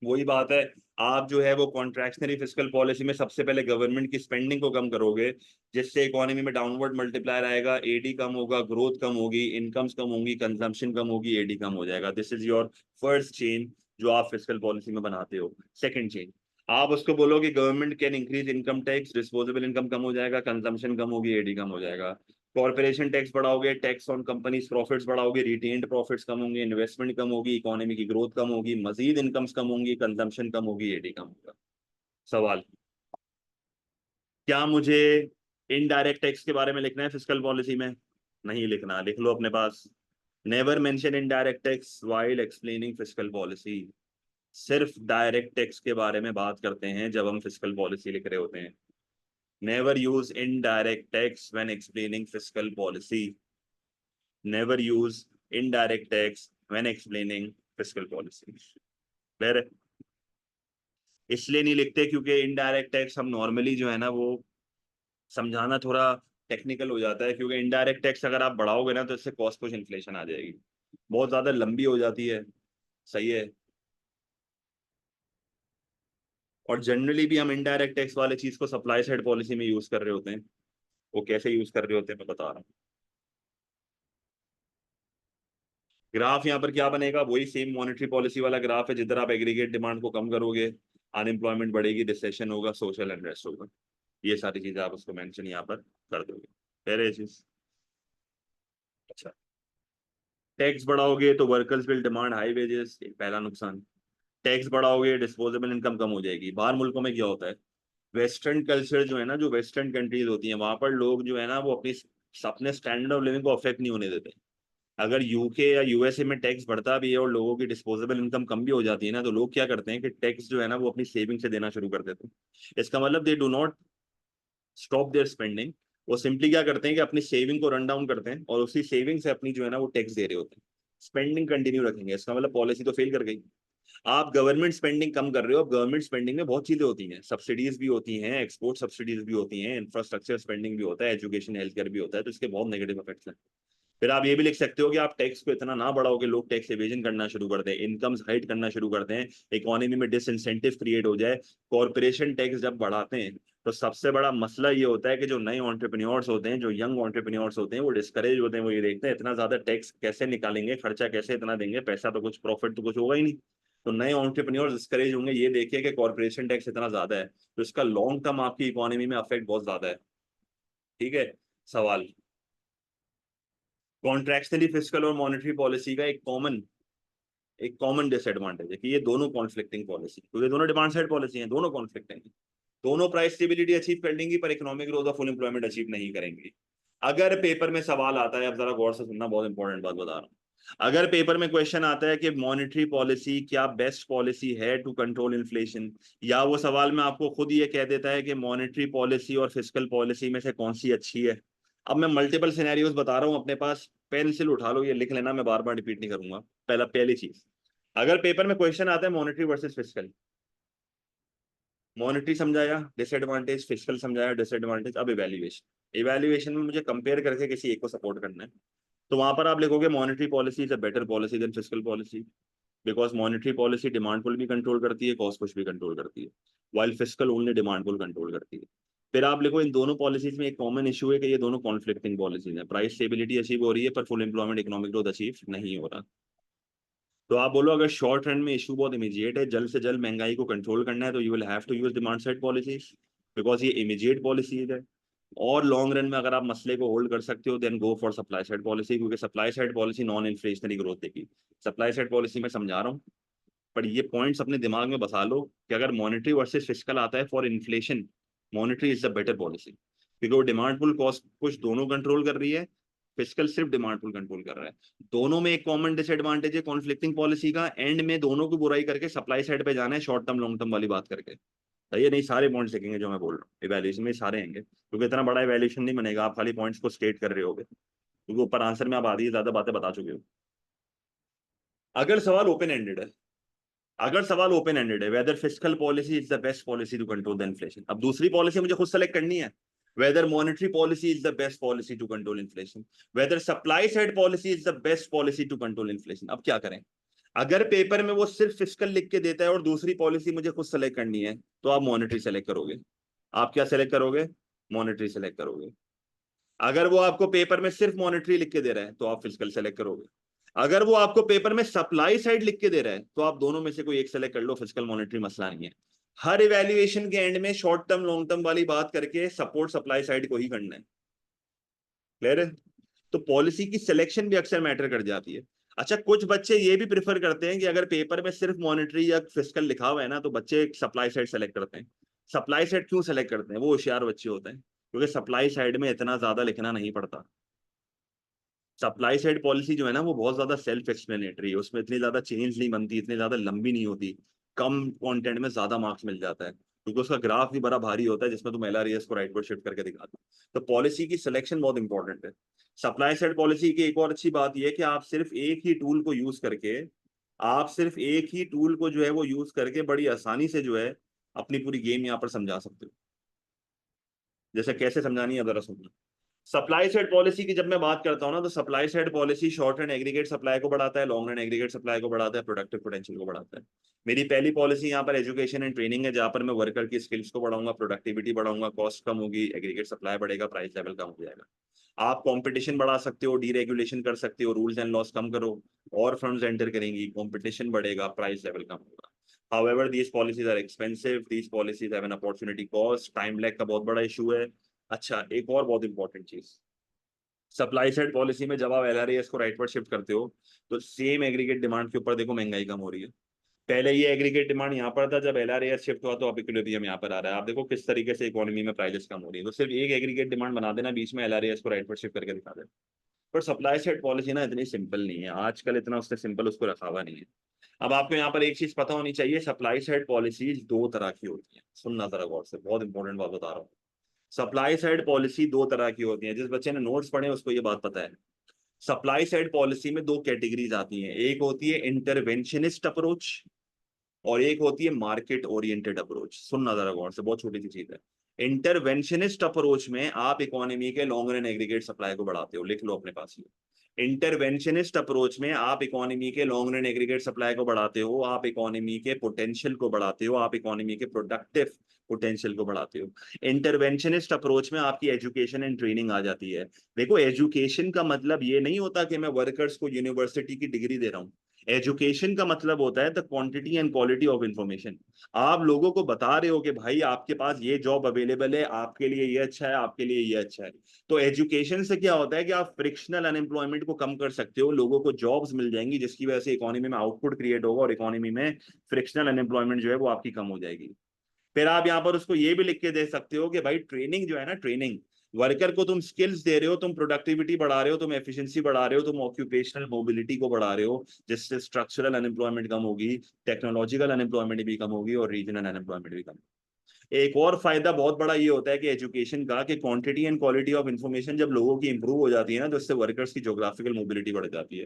वही बात है, आप जो है वो कॉन्ट्रैक्शनरी फिस्कल पॉलिसी में सबसे पहले गवर्नमेंट की स्पेंडिंग को कम करोगे, जिससे इकोनॉमी में डाउनवर्ड मल्टीप्लायर आएगा, एडी कम होगा, ग्रोथ कम होगी, इनकम्स कम होंगी, कंजम्पशन कम होगी, एडी कम हो जाएगा। This is your first chain जो आप फिस्कल पॉलिसी में बनाते हो। सेकंड चेन, आप उसको बोलोगे government can increase income tax, disposable income कम हो जाएगा, कंजम्पशन कम होगी, एडी कम हो जाएगा। कॉर्पोरेशन टैक्स बढ़ाओगे, टैक्स ऑन कंपनीज प्रॉफिट्स बढ़ाओगे, रिटेन्ड प्रॉफिट्स कम होंगे, इन्वेस्टमेंट कम होगी, इकोनॉमी की ग्रोथ कम होगी, मजीद इनकम्स कम होंगी, कंजम्पशन कम होगी, एडी कम होगा। सवाल, क्या मुझे इनडायरेक्ट टैक्स के बारे में लिखना है फिस्कल पॉलिसी में? नहीं लिखना, लिख लो अपने पास, never mention indirect tax while explaining fiscal policy. सिर्फ डायरेक्ट टैक्स के बारे में बात करते हैं जब हम फिस्कल पॉलिसी लिख रहे होते हैं। Never use indirect tax when explaining fiscal policy. Never use indirect tax when explaining fiscal policy. Clear है? इसलिए नहीं लिखते क्योंकि इनडायरेक्ट टैक्स हम नॉर्मली जो है ना वो समझाना थोड़ा टेक्निकल हो जाता है, क्योंकि इनडायरेक्ट टैक्स अगर आप बढ़ाओगे ना तो इससे कॉस्ट पुश इन्फ्लेशन आ जाएगी, बहुत ज्यादा लंबी हो जाती है। सही है। और जनरली भी हम इनडायरेक्ट टैक्स वाले चीज को सप्लाई साइड पॉलिसी में यूज कर रहे होते हैं। वो कैसे यूज कर रहे होते हैं मैं बता रहा हूँ। ग्राफ यहाँ पर क्या बनेगा, वही सेम मॉनेटरी पॉलिसी वाला ग्राफ है, जिधर आप एग्रीगेट डिमांड को कम करोगे अनएम्प्लॉयमेंट बढ़ेगी, रिसेशन होगा, सोशल अनरेस्ट होगा। ये सारी चीजें आप उसको मेंशन यहाँ पर कर दोगे। कह रहे चीज। अच्छा, टैक्स बढ़ाओगे तो workers will demand high wages, पहला नुकसान। टैक्स बढ़ाओगे डिस्पोजेबल इनकम कम हो जाएगी। बाहर मुल्कों में क्या होता है, वेस्टर्न कल्चर जो है ना, जो वेस्टर्न कंट्रीज होती हैं वहां पर लोग जो है ना वो अपनी अपने स्टैंडर्ड ऑफ लिविंग को अफेक्ट नहीं होने देते। अगर यूके या यूएसए में टैक्स बढ़ता भी है और लोगों की डिस्पोजेबल इनकम कम भी हो जाती है ना, तो लोग क्या करते हैं कि टैक्स जो है ना वो अपनी सेविंग से देना शुरू कर देते हैं। इसका मतलब they do not stop their spending. वो सिंपली क्या करते हैं कि अपनी सेविंग को रन डाउन करते हैं और उसी सेविंग से अपनी जो है ना वो टैक्स दे रहे होते हैं। स्पेंडिंग कंटिन्यू रखेंगे, इसका मतलब पॉलिसी तो फेल कर गई। आप गवर्नमेंट स्पेंडिंग कम कर रहे हो। अब गवर्नमेंट स्पेंडिंग में बहुत चीजें होती हैं, सब्सिडीज भी होती हैं, एक्सपोर्ट सब्सिडीज भी होती हैं, इंफ्रास्ट्रक्चर स्पेंडिंग भी होता है, एजुकेशन हेल्थ केयर भी होता है, तो इसके बहुत नेगेटिव इफेक्ट्स हैं। फिर आप ये भी लिख सकते हो कि आप टैक्स को इतना ना बढ़ाओ कि लोग टैक्स एवेजन करना शुरू कर दें, इनकम्स हाइड करना शुरू कर दें, इकोनॉमी में डिसइंसेंटिव क्रिएट हो जाए। कॉर्पोरेशन टैक्स जब बढ़ाते हैं तो सबसे बड़ा मसला ये होता है कि जो नए एंटरप्रेन्योर्स होते हैं, जो यंग एंटरप्रेन्योर्स होते हैं, वो डिस्करेज होते हैं। वो ये देखते हैं इतना ज्यादा टैक्स कैसे निकालेंगे, खर्चा कैसे इतना देंगे, पैसा तो कुछ, प्रॉफिट तो कुछ होगा ही नहीं। तो नए एंटरप्रेन्योर्स डिस्करेज होंगे ये देखिए कि कॉर्पोरेशन टैक्स इतना ज्यादा है, तो इसका लॉन्ग टर्म आपकी इकोनॉमी में अफेक्ट बहुत ज्यादा है। ठीक है। सवाल, कॉन्ट्रैक्शनली फिस्कल और मॉनेटरी पॉलिसी का एक कॉमन डिसएडवांटेज है कि ये दोनों कॉन्फ्लिक्टिंग पॉलिसी, क्योंकि दोनों डिमांड साइड पॉलिसी हैं, दोनों कॉन्फ्लिक्टिंग है। दोनों प्राइस स्टेबिलिटी अचीव कर लेंगी पर इकोनॉमिक ग्रोथ और फुल एम्प्लॉयमेंट अचीव नहीं करेंगी। अगर पेपर में सवाल आता है, अब जरा गौर से सुनना, बहुत इंपॉर्टेंट बात बता रहा हूँ। अगर पेपर में क्वेश्चन आता है कि मॉनेटरी पॉलिसी क्या बेस्ट पॉलिसी है टू कंट्रोल इन्फ्लेशन, या वो सवाल में आपको खुद ये कह देता है कि मॉनेटरी पॉलिसी और फिस्कल पॉलिसी में से कौन सी अच्छी है। अब मैं मल्टीपल सिनेरियोज बता रहा हूँ, अपने पास पेंसिल उठा लो, ये लिख लेना, मैं बार बार रिपीट नहीं करूंगा। पहली चीज, अगर पेपर में क्वेश्चन आता है मॉनेटरी वर्सेस फिस्कल, मॉनेटरी समझाया डिसएडवांटेज, फिस्कल समझाया डिसएडवांटेज, अब इवैल्यूएशन। इवैल्यूएशन में मुझे कंपेयर करके किसी एक को सपोर्ट करना है, तो वहां पर आप लिखोगे monetary policy is a better policy than fiscal policy, because monetary policy demand pull भी कंट्रोल करती है, कॉस्ट पुश भी कंट्रोल करती है, while fiscal only demand pull control करती है। फिर आप लिखो इन दोनों पॉलिसीज में एक कॉमन इशू है कि ये दोनों कॉन्फ्लिक्टिंग पॉलिसीज हैं, प्राइस स्टेबिलिटी अचीव हो रही है पर full employment economic growth achieve नहीं हो रहा। तो आप बोलो अगर शॉर्ट रन में इशू बहुत इमीडिएट है, जल्द से जल्द महंगाई को कंट्रोल करना है, तो you will have to use demand side policies, because ये इमीडिएट पॉलिसीज है। और लॉन्ग रन में अगर आप मसले को होल्ड कर सकते हो, then go for supply side policy, क्योंकि supply side policy non inflationary growth देगी। सप्लाई साइड पॉलिसी में समझा रहा हूँ, पर ये पॉइंट्स अपने दिमाग में बसा लो कि अगर मॉनेटरी वर्सेस फिस्कल आता है for inflation, monetary is the better policy, क्योंकि वो डिमांड पुल कॉस्ट पुश दोनों कंट्रोल कर रही है, फिस्कल सिर्फ डिमांड पुल कंट्रोल कर रहा है। दोनों में एक कॉमन डिसएडवांटेज है कॉन्फ्लिक्टिंग पॉलिसी का, एंड में दोनों की बुराई करके सप्लाई साइड पे जाना है, शॉर्ट टर्म लॉन्ग टर्म वाली बात करके। सही है, नहीं सारे पॉइंट्स लिखेंगे जो मैं बोल रहा हूँ, इवैल्यूएशन में सारे आएंगे, क्योंकि इतना बड़ा इवैल्यूएशन नहीं बनेगा, आप खाली पॉइंट्स को स्टेट कर रहे होगे, क्योंकि ऊपर आंसर में आप आधी ज्यादा बातें बता चुके हो। अगर सवाल ओपन एंडेड है, अगर सवाल ओपन एंडेड है, whether fiscal policy is the best policy to control the inflation, अब दूसरी पॉलिसी मुझे खुद सेलेक्ट करनी है। Whether monetary policy is the best policy to control inflation, whether supply side policy is the best policy to control inflation, अब क्या करें। अगर पेपर में वो सिर्फ फिस्कल लिख के देता है और दूसरी पॉलिसी मुझे खुद सेलेक्ट करनी है, तो आप मॉनेटरी सेलेक्ट करोगे। आप क्या सेलेक्ट करोगे? मॉनेटरी सेलेक्ट करोगे। अगर वो आपको पेपर में सिर्फ मॉनेटरी लिख के दे रहा है, तो आप फिजिकल सेलेक्ट करोगे। अगर वो आपको पेपर में सप्लाई साइड लिख के दे रहा है, तो आप दोनों में से कोई एक सेलेक्ट कर लो, फिजिकल मॉनेटरी मसला नहीं है। हर इवेल्युएशन के एंड में शॉर्ट टर्म लॉन्ग टर्म वाली बात करके सपोर्ट सप्लाई साइड को ही करना है। क्लियर है? तो पॉलिसी की सिलेक्शन भी अक्सर मैटर कर जाती है। अच्छा, कुछ बच्चे ये भी प्रेफर करते हैं कि अगर पेपर में सिर्फ मॉनेटरी या फिजिकल लिखा हुआ है ना, तो बच्चे सप्लाई साइड सेलेक्ट करते हैं। सप्लाई साइड क्यों सेलेक्ट करते हैं? वो होशियार बच्चे होते हैं, क्योंकि सप्लाई साइड में इतना ज्यादा लिखना नहीं पड़ता। सप्लाई साइड पॉलिसी जो है ना वो बहुत ज्यादा सेल्फ एक्सप्लेनेटरी है, उसमें इतनी ज्यादा चेंज नहीं बनती, इतनी ज्यादा लंबी नहीं होती, कम कंटेंट में ज्यादा मार्क्स मिल जाता है, क्योंकि उसका ग्राफ भी बड़ा भारी होता है जिसमें तुम एलआरएस को राइट पर शिफ्ट करके दिखाते हो। तो पॉलिसी की सिलेक्शन बहुत इंपॉर्टेंट है। सप्लाई साइड पॉलिसी की एक और अच्छी बात यह है कि आप सिर्फ एक ही टूल को जो है वो यूज करके बड़ी आसानी से जो है अपनी पूरी गेम यहाँ पर समझा सकते हो। जैसे कैसे समझानी है जरा सुनना। सप्लाई साइड पॉलिसी की जब मैं बात करता हूं ना, तो supply side policy short run aggregate supply को बढ़ाता है, लॉन्ग रन एग्रीगेट सप्लाई को बढ़ाता है, प्रोडक्टिव पोटेंशियल को बढ़ाता है। मेरी पहली पॉलिसी यहाँ पर एजुकेशन एंड ट्रेनिंग है, जहां पर मैं वर्कर की स्किल्स को बढ़ाऊंगा, प्रोडक्टिविटी बढ़ाऊंगा, कॉस्ट कम होगी, एग्रीगेट सप्लाई बढ़ेगा, प्राइस लेवल कम हो जाएगा। आप कंपटीशन बढ़ा सकते हो, डीरेगुलेशन कर सकते हो, रूल्स एंड लॉस कम करो, और फर्म्स एंटर करेंगी, कंपटीशन बढ़ेगा, प्राइस लेवल कम होगा। However, these policies are expensive. These policies have an opportunity cost. Time lag का बहुत बड़ा इशू है। अच्छा, एक और बहुत इंपॉर्टेंट चीज, सप्लाई साइड पॉलिसी में जब आप एलआरएस को राइट पर शिफ्ट करते हो, तो सेम एग्रीगेट डिमांड के ऊपर देखो महंगाई कम हो रही है। पहले ये एग्रीगेट डिमांड यहाँ पर था, जब एलआरएस शिफ्ट हुआ तो अब इक्विलिब्रियम यहाँ पर आ रहा है। आप देखो किस तरीके से इकोनॉमी में प्राइसेस कम हो रही है, तो सिर्फ एक एग्रीगेट डिमांड बना देना, बीच में एलआरएस को राइट पर शिफ्ट करके दिखा देना। पर सप्लाई साइड पॉलिसी ना इतनी सिंपल नहीं है आजकल, इतना उसने सिंपल उसको रखा हुआ नहीं है। अब आपको यहाँ पर एक चीज पता होनी चाहिए, सप्लाई साइड पॉलिसीज दो तरह की होती हैं, सुनना जरा गौर से, बहुत इंपॉर्टेंट बात बता रहा हूँ। सप्लाई साइड पॉलिसी दो तरह की होती है, जिस बच्चे ने नोट्स पढ़े उसको ये बात पता है। सप्लाई साइड पॉलिसी में दो कैटेगरीज आती हैं, एक होती है इंटरवेंशनिस्ट अप्रोच और एक होती है मार्केट ओरिएंटेड अप्रोच। सुनना जरा गौर से, बहुत छोटी सी चीज है। इंटरवेंशनिस्ट अप्रोच में आप इकोनॉमी के लॉन्ग रन एग्रीगेट सप्लाई को बढ़ाते हो, लिख लो अपने पास ये। इंटरवेंशनिस्ट अप्रोच में आप इकोनॉमी के लॉन्ग रन एग्रीगेट सप्लाई को बढ़ाते हो, आप इकोनॉमी के पोटेंशियल को बढ़ाते हो, आप इकोनॉमी के प्रोडक्टिव पोटेंशियल को बढ़ाते हो। इंटरवेंशनिस्ट अप्रोच में आपकी एजुकेशन एंड ट्रेनिंग आ जाती है। देखो, एजुकेशन का मतलब ये नहीं होता कि मैं वर्कर्स को यूनिवर्सिटी की डिग्री दे रहा हूँ। एजुकेशन का मतलब होता है the quantity and quality of information. आप लोगों को बता रहे हो कि भाई आपके पास ये जॉब अवेलेबल है, आपके लिए ये अच्छा है, आपके लिए ये अच्छा है। तो एजुकेशन से क्या होता है कि आप फ्रिक्शनल अनएम्प्लॉयमेंट को कम कर सकते हो, लोगों को जॉब्स मिल जाएंगी जिसकी वजह से इकोनॉमी में आउटपुट क्रिएट होगा और इकोनॉमी में फ्रिक्शनल अनएम्प्लॉयमेंट जो है वो आपकी कम हो जाएगी। फिर आप यहाँ पर उसको ये भी लिख के दे सकते हो कि भाई ट्रेनिंग जो है ना, ट्रेनिंग वर्कर को तुम स्किल्स दे रहे हो, तुम प्रोडक्टिविटी बढ़ा रहे हो, तुम एफिशिएंसी बढ़ा रहे हो, तुम ऑक्यूपेशनल मोबिलिटी को बढ़ा रहे हो, जिससे स्ट्रक्चरल अनएम्प्लॉयमेंट कम होगी, टेक्नोलॉजिकल अनएम्प्लॉयमेंट भी कम होगी और रीजनल अनएम्प्लॉयमेंट भी कम। एक और फायदा बहुत बड़ा ये होता है कि एजुकेशन का, कि quantity and quality of information जब लोगों की इंप्रूव हो जाती है ना, तो इससे वर्कर्स की ज्योग्राफिकल मोबिलिटी बढ़ जाती है।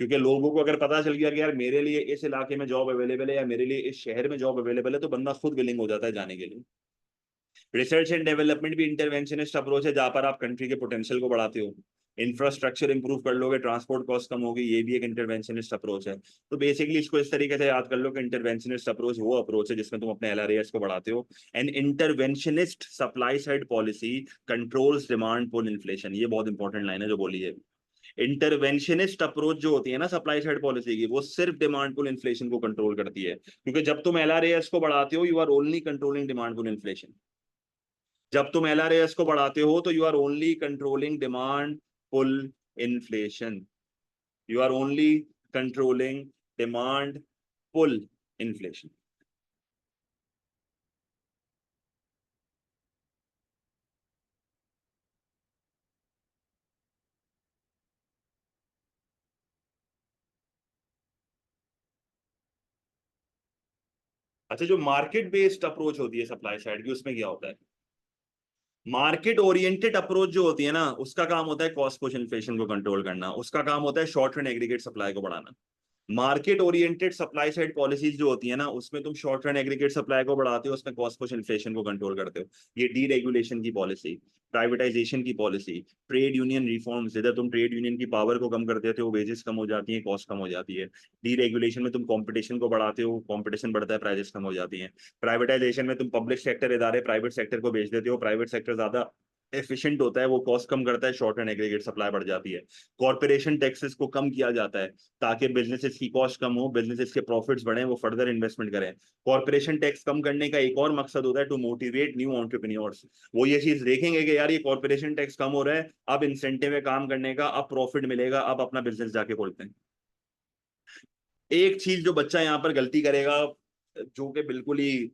क्योंकि लोगों को अगर पता चल गया कि यार मेरे लिए इस इलाके में जॉब अवेलेबल है या मेरे लिए इस शहर में जॉब अवेलेबल है, तो बंदा खुद विलिंग हो जाता है जाने के लिए। रिसर्च एंड डेवलपमेंट भी इंटरवेंशनिस्ट अप्रोच है, जहां पर आप कंट्री के पोटेंशियल को बढ़ाते हो। इंफ्रास्ट्रक्चर इंप्रूव कर लोगे, ट्रांसपोर्ट कॉस्ट कम होगी, ये भी एक इंटरवेंशनिस्ट अप्रोच है। तो बेसिकली इसको इस तरीके से याद कर लो कि इंटरवेंशनिस्ट अप्रोच वो अप्रोच है जिसमें तुम अपने एलआरएस को बढ़ाते हो। And interventionist supply side policy controls demand pull inflation. ये बहुत इंपॉर्टेंट लाइन है जो बोली है। इंटरवेंशनिस्ट अप्रोच जो होती है ना सप्लाई साइड पॉलिसी की, वो सिर्फ डिमांड पुल इन्फ्लेशन को कंट्रोल करती है, क्योंकि जब तुम एलआरएस को बढ़ाते हो you are only controlling demand pull inflation. जब तुम एलआरएस को बढ़ाते हो तो you are only controlling demand pull inflation. You are only controlling demand pull inflation. अच्छा, जो मार्केट बेस्ड अप्रोच होती है सप्लाई साइड की, उसमें क्या होता है? मार्केट ओरिएंटेड अप्रोच जो होती है ना, उसका काम होता है कॉस्ट पुश इन्फ्लेशन को कंट्रोल करना, उसका काम होता है शॉर्ट रन एग्रीगेट सप्लाई को बढ़ाना। Market oriented supply side policies जो होती है ना, उसमें तुम शॉर्ट रन एग्रीगेट सप्लाई को बढ़ाते हो, उसमें कॉस्ट पुश इन्फ्लेशन को कंट्रोल करते हो। ये डीरेगुलेशन की पॉलिसी, प्राइवेटाइजेशन की पॉलिसी, ट्रेड यूनियन रिफॉर्म्स, इधर तुम ट्रेड यूनियन की पावर को कम कर देते हो, वेजेस कम हो जाती है, कॉस्ट कम हो जाती है। डीरेगुलेशन में तुम कंपटीशन को बढ़ाते हो, कंपटीशन बढ़ता है, प्राइसेस कम हो जाती हैं। प्राइवेटाइजेशन में तुम पब्लिक सेक्टर इदारे प्राइवेट सेक्टर को बेच देते हो, प्राइवेट सेक्टर ज्यादा एफिशिएंट होता है, वो कॉस्ट कम करता है, शॉर्ट एंड एग्रीगेट सप्लाई बढ़ जाती है। कॉर्पोरेशन टैक्सेस को कम किया जाता है ताकि बिजनेसेस की कॉस्ट कम हो, बिजनेसेस के प्रॉफिट्स बढ़े, वो फर्दर इन्वेस्टमेंट करें। कॉर्पोरेशन टैक्स कम करने का एक और मकसद होता है टू मोटिवेट न्यू एंटरप्रेन्योर्स। वो ये चीज देखेंगे कि यार ये कॉर्पोरेशन टैक्स कम हो रहा है, अब इंसेंटिव है काम करने का, अब प्रॉफिट मिलेगा, अब अपना बिजनेस जाके खोलते हैं। एक चीज जो बच्चा यहाँ पर गलती करेगा, जो कि बिल्कुल ही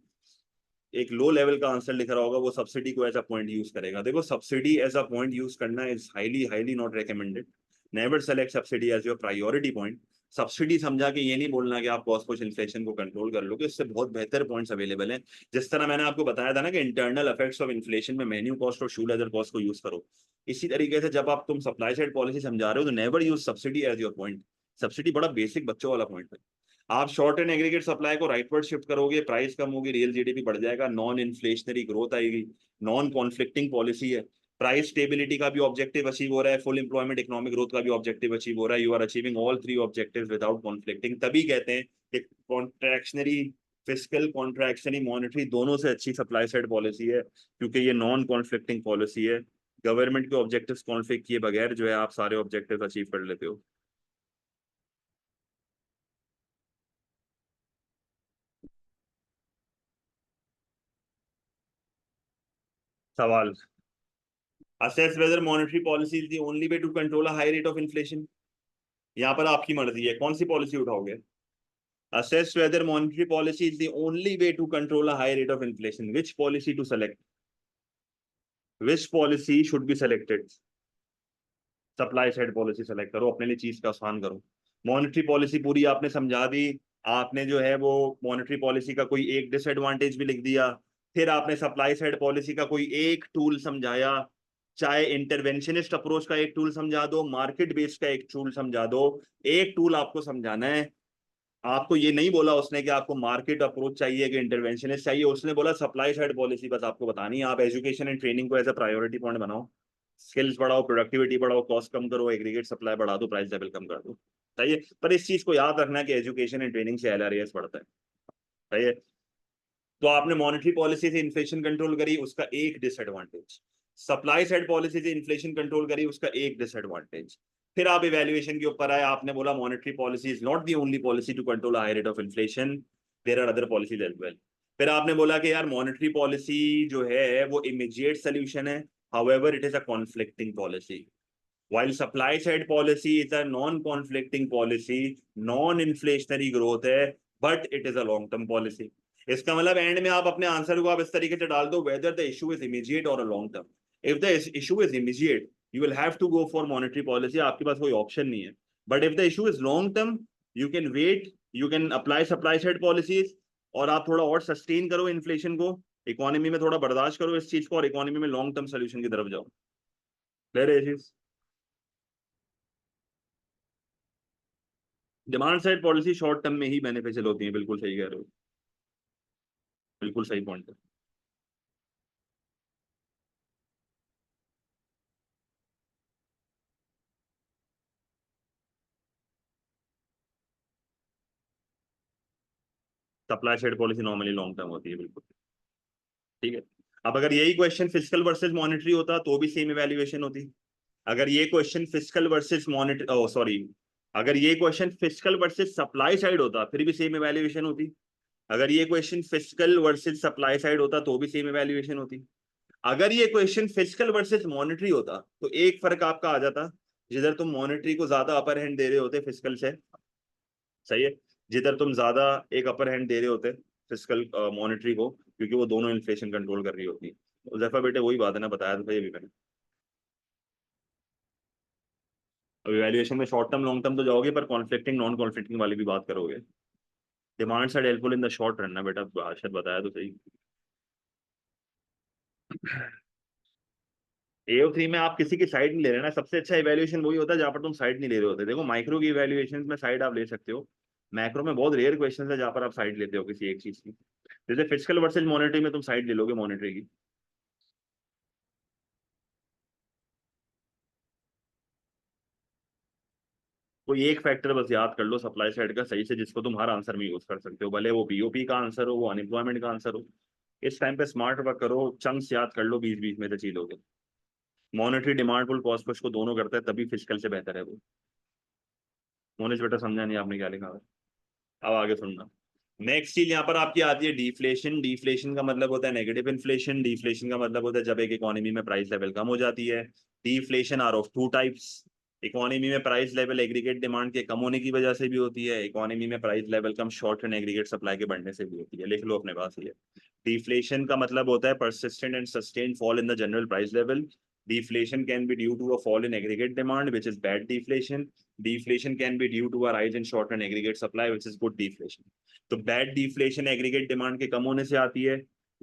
एक लो लेवल का आंसर लिख रहा होगा, वो सब्सिडी को एज अ पॉइंट यूज करेगा। देखो, subsidy as a point use करना is highly highly not recommended. Never select subsidy as your priority point. Subsidy समझा के ये नहीं बोलना कि आप कॉस्ट पुश इन्फ्लेशन को कंट्रोल कर लोगे, इससे बहुत बेहतर पॉइंट्स अवेलेबल हैं। जिस तरह मैंने आपको बताया था ना कि इंटरनल इफेक्ट्स ऑफ इन्फ्लेशन में मेन्यू कॉस्ट और शू लेदर कॉस्ट को यूज करो, इसी तरीके से जब आप तुम सप्लाई साइड पॉलिसी समझा रहे हो तो never use subsidy as your point. Subsidy बड़ा बेसिक बच्चों वाला पॉइंट है। आप शॉर्ट एंड एग्रीगेट सप्लाई को राइटवर्ड शिफ्ट करोगे, प्राइस कम होगी, रियल जीडीपी बढ़ जाएगा, नॉन इन्फ्लेशनरी ग्रोथ आएगी, नॉन कॉन्फ्लिक्टिंग पॉलिसी है। प्राइस स्टेबिलिटी का भी ऑब्जेक्टिव अचीव हो रहा है, फुल एम्प्लॉयमेंट इकोनॉमिक ग्रोथ का भी ऑब्जेक्टिव अचीव हो रहा है। You are achieving all three objectives without conflicting. तभी कहते हैं कि कॉन्ट्रैक्शनरी फिस्कल, कॉन्ट्रैक्शनरी मॉनेटरी, दोनों से अच्छी सप्लाई साइड पॉलिसी है, क्योंकि ये नॉन कॉन्फ्लिक्टिंग पॉलिसी है। गवर्नमेंट के ऑब्जेक्टिव्स कॉन्फ्लिक्ट किए बगैर जो है आप सारे ऑब्जेक्टिव अचीव कर लेते हो। सवाल, assess whether monetary policy is the only way to control a high rate of inflation। यहाँ पर आपकी मर्जी है कौन सी policy उठाओगे। assess whether monetary policy is the only way to control a high rate of inflation, which policy to select, which policy should be selected। Supply side policy select करो, अपने लिए चीज का आसान करो। मॉनेटरी पॉलिसी पूरी आपने समझा दी। आपने जो है वो मॉनेटरी पॉलिसी का कोई एक डिसएडवांटेज भी लिख दिया। फिर आपने सप्लाई साइड पॉलिसी का कोई एक टूल समझाया, चाहे इंटरवेंशनिस्ट अप्रोच का एक टूल समझा दो, मार्केट बेस्ड का एक टूल समझा दो। एक टूल आपको समझाना है। आपको ये नहीं बोला उसने कि आपको मार्केट अप्रोच चाहिए कि इंटरवेंशनिस्ट चाहिए, उसने बोला सप्लाई साइड पॉलिसी बस आपको बतानी है। आप एजुकेशन एंड ट्रेनिंग को एज अ प्रायोरिटी पॉइंट बनाओ, स्किल्स बढ़ाओ, प्रोडक्टिविटी बढ़ाओ, कॉस्ट कम करो, एग्रीगेट सप्लाई बढ़ा दो, प्राइस लेवल कम कर दो। सही है। पर इस चीज को याद रखना कि एजुकेशन एंड ट्रेनिंग से एलआरएस बढ़ता है। सही है। तो आपने मॉनेटरी पॉलिसी से इन्फ्लेशन कंट्रोल करी, उसका एक डिसएडवांटेज। सप्लाई साइड पॉलिसी से इन्फ्लेशन कंट्रोल करी, उसका एक डिसएडवांटेज। फिर आप इवैल्यूएशन के ऊपर आए, आपने बोला monetary policy is not the only policy to control high rate of inflation, there are other policies as well. फिर आपने बोला कि यार मॉनेटरी पॉलिसी जो है वो इमीडिएट सोल्यूशन है, however it is a conflicting policy, while supply side policy is a non-conflicting policy, non-inflationary growth है, but it is a long term policy। इसका मतलब एंड में आप अपने आंसर को आप इस तरीके से डाल दो, whether the issue is immediate or a long term। if the issue is immediate you will have to go for monetary policy, आपके पास कोई ऑप्शन नहीं है। but if the issue is long term you can wait, you can apply supply side policies, और आप थोड़ा और sustain करो inflation को, इकोनॉमी में थोड़ा बर्दाश्त करो इस चीज को, और इकोनॉमी में लॉन्ग टर्म सोल्यूशन की तरफ जाओ। क्लियर है ये चीज? Demand side policy short term में ही बेनिफिशियल होती है, बिल्कुल सही कह रहे हो, बिल्कुल सही पॉइंट है। Supply side policy normally long term होती है, बिल्कुल। ठीक है। अब अगर यही क्वेश्चन फिजिकल वर्सेस मॉनेटरी होता तो भी सेम इवैल्यूएशन होती। अगर ये question physical versus monetary, sorry, अगर ये question physical versus supply side होता फिर भी सेम इवैल्यूएशन होती। अगर ये question physical versus supply side होता तो भी सेम इवैल्यूएशन होती। अगर ये क्वेश्चन फिजिकल वर्सेस मॉनेटरी होता तो एक फर्क आपका आ जाता, जिधर तुम मॉनेटरी को ज्यादा अपर हैंड दे रहे होते फिजिकल से। सही है। जिधर तुम ज्यादा एक अपर हैंड दे रहे होते फिजिकल मॉनेटरी को, क्योंकि वो दोनों इन्फ्लेशन कंट्रोल कर रही होती। तो जैफा बेटे वही बात है ना, बताया तो ये भी मैंने। अब इवैल्यूएशन में शॉर्ट टर्म लॉन्ग टर्म तो जाओगे, पर कॉन्फ्लिक्टिंग नॉन कॉन्फ्लिक्टिंग वाली भी बात करोगे। Demand side helpful in the short run ना बेटा, शायद बताया तो सही। AO3 में आप किसी की साइड नहीं ले रहे ना, सबसे अच्छा इवैल्यूएशन वही होता है जहां पर तुम साइड नहीं ले रहे होते। देखो माइक्रो की इवैल्यूएशन में साइड आप ले सकते हो, मैक्रो में बहुत रेयर क्वेश्चन है जहां पर आप साइड लेते हो किसी एक चीज की। जैसे फिजिकल वर्सेज मॉनेटरी में तुम साइड ले लोगे मॉनेटरी की। कोई एक फैक्टर बस याद कर लो सप्लाई साइड का सही से, जिसको तुम हर आंसर में यूज कर सकते हो, भले वो बीओपी का आंसर हो, वो अनएम्प्लॉयमेंट का आंसर हो। इस टाइम पे स्मार्ट वर्क करो, चंक्स याद कर लो, बीच बीच में से चीजोगे। Monetary demand pull cost push को दोनों करता है, तभी फिजिकल से बेहतर है वो। मोनिश बेटा समझा नहीं आपने क्या लिखा है? अब आगे सुनना। नेक्स्ट चीज यहाँ पर आपकी आती है डिफ्लेशन। डिफ्लेशन का मतलब होता है नेगेटिव इन्फ्लेशन। डिफ्लेशन का मतलब होता है जब एक इकोनॉमी में प्राइस लेवल कम हो जाती है। Deflation are of two types. Economy में प्राइस लेवल एग्रीगेट डिमांड के कम होने की वजह से भी होती है, इकोनॉमी में प्राइस लेवल कम शॉर्ट टर्म एग्रीगेट सप्लाई के बढ़ने से भी होती है। लिख लो अपने पास ये। डिफ्लेशन का मतलब होता है persistent and sustained fall in the general price level. Deflation can be due to a fall in aggregate demand, which is bad deflation. Deflation can be due to a rise in short and aggregate supply, which is good deflation. तो bad deflation aggregate demand के कम होने से आती है।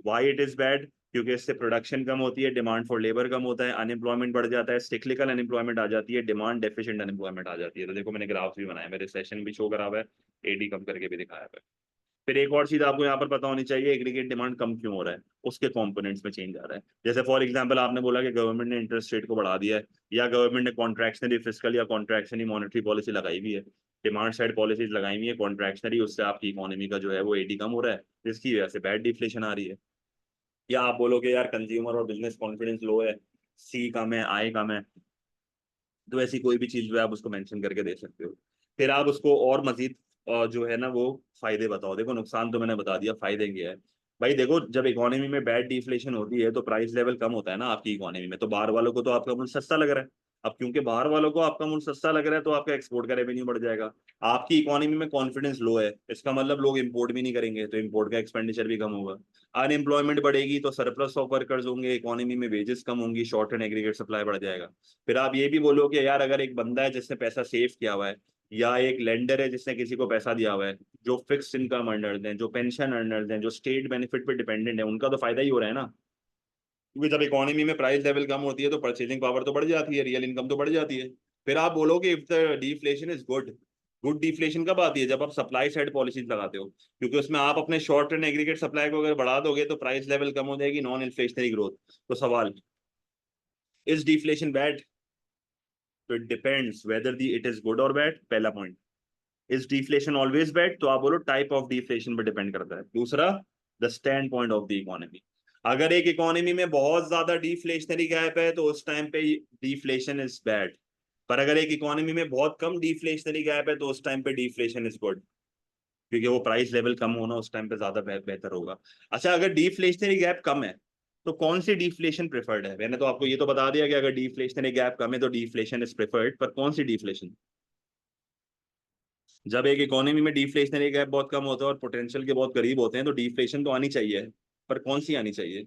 Why it is bad? क्योंकि इससे production कम होती है, डिमांड फॉर लेबर कम होता है, अनएम्प्लॉयमेंट बढ़ जाता है, सिक्लिकल अनएम्प्लॉयमेंट आ जाती है, डिमांड डेफिशिएंट अनएम्प्लॉयमेंट आ जाती है। तो देखो मैंने ग्राफ भी बनाया, मेरे सेशन भी शो करा हुआ है, एडी कम करके भी दिखाया हुआ है। फिर एक और चीज आपको यहाँ पर पता होनी चाहिए, एग्रीगेट डिमांड कम क्यों हो रहा है, उसके कंपोनेंट्स में चेंज आ रहा है। जैसे फॉर एग्जांपल आपने बोला कि गवर्नमेंट ने इंटरेस्ट रेट को बढ़ा दिया है, या गवर्नमेंट ने कॉन्ट्रैक्शनरी फिस्कल या कॉन्ट्रैक्शनरी मॉनेटरी पॉलिसी लगाई हुई है, डिमांड साइड पॉलिसीज लगाई हुई है कॉन्ट्रैक्शनरी, उससे आपकी इकोनॉमी का जो है वो एडी कम हो रहा है, जिसकी वजह से बैड डिफ्लेशन आ रही है। या आप बोलोगे यार कंज्यूमर और बिजनेस कॉन्फिडेंस लो है, सी कम है, आई कम है, तो ऐसी कोई भी चीज जो है आप उसको मेंशन करके दे सकते हो। फिर आप उसको और मजीद जो है ना वो फायदे बताओ। देखो नुकसान तो मैंने बता दिया, फायदे क्या है। भाई देखो जब इकोनॉमी में बैड डिफ्लेशन होती है तो प्राइस लेवल कम होता है ना आपकी इकोनॉमी में, तो बाहर वालों को तो आपका मुल्क सस्ता लग रहा है। अब क्योंकि बाहर वालों को आपका मूल सस्ता लग रहा है तो आपका एक्सपोर्ट का रेवेन्यू बढ़ जाएगा। आपकी इकोनॉमी में कॉन्फिडेंस लो है, इसका मतलब लोग इंपोर्ट भी नहीं करेंगे, तो इंपोर्ट का एक्सपेंडिचर भी कम होगा। अनएम्प्लॉयमेंट बढ़ेगी तो सरप्लस ऑफ वर्कर्स होंगे, इकोनॉमी में वेजेस कम होंगी, शॉर्ट एंड एग्रीगेट सप्लाई बढ़ जाएगा। फिर आप ये भी बोलो कि यार अगर एक बंदा है जिसने पैसा सेव किया हुआ है, या एक लेंडर है जिसने किसी को पैसा दिया हुआ है, जो फिक्स इनकम अर्नर्स हैं, जो पेंशन अर्नर्स हैं, जो स्टेट बेनिफिट पे डिपेंडेंट है, उनका तो फायदा ही हो रहा है ना। क्योंकि जब इकोनॉमी में प्राइस लेवल कम होती है तो परचेजिंग पावर तो बढ़ जाती है, रियल इनकम तो बढ़ जाती है। फिर आप बोलोगे if the deflation is good. Good deflation कब आती है? जब आप सप्लाई साइड पॉलिसीज लगाते हो, क्योंकि उसमें आप अपने शॉर्ट एंड एग्रीगेट सप्लाई को अगर बढ़ा दोगे तो प्राइस लेवल कम हो जाएगी, नॉन इन्फ्लेशनरी ग्रोथ। तो सवाल, इज डिफ्लेशन बैड? तो it depends weather the it is good और बैड, पहला point. Is deflation always bad? तो आप बोलो टाइप ऑफ डिफ्लेशन पर डिपेंड करता है। दूसरा, the stand point of the economy. अगर एक इकोनॉमी में बहुत ज्यादा डिफ्लेशनरी गैप है तो उस टाइम पे डिफ्लेशन इज बैड। पर अगर एक इकोनॉमी में बहुत कम डिफ्लेशनरी गैप है तो उस टाइम पे डिफ्लेशन इज गुड, क्योंकि वो प्राइस लेवल कम होना उस टाइम पे ज्यादा बेहतर होगा। अच्छा, अगर डिफ्लेशनरी गैप कम है तो कौन सी डिफ्लेशन प्रेफर्ड है? मैंने तो आपको ये तो बता दिया कि अगर डिफ्लेशनरी गैप कम है तो डिफ्लेशन इज प्रेफर्ड, पर कौन सी डिफ्लेशन? जब एक इकोनॉमी में डिफ्लेशनरी गैप बहुत कम होता है और पोटेंशियल के बहुत करीब होते हैं तो डिफ्लेशन तो आनी चाहिए, पर कौन सी आनी चाहिए?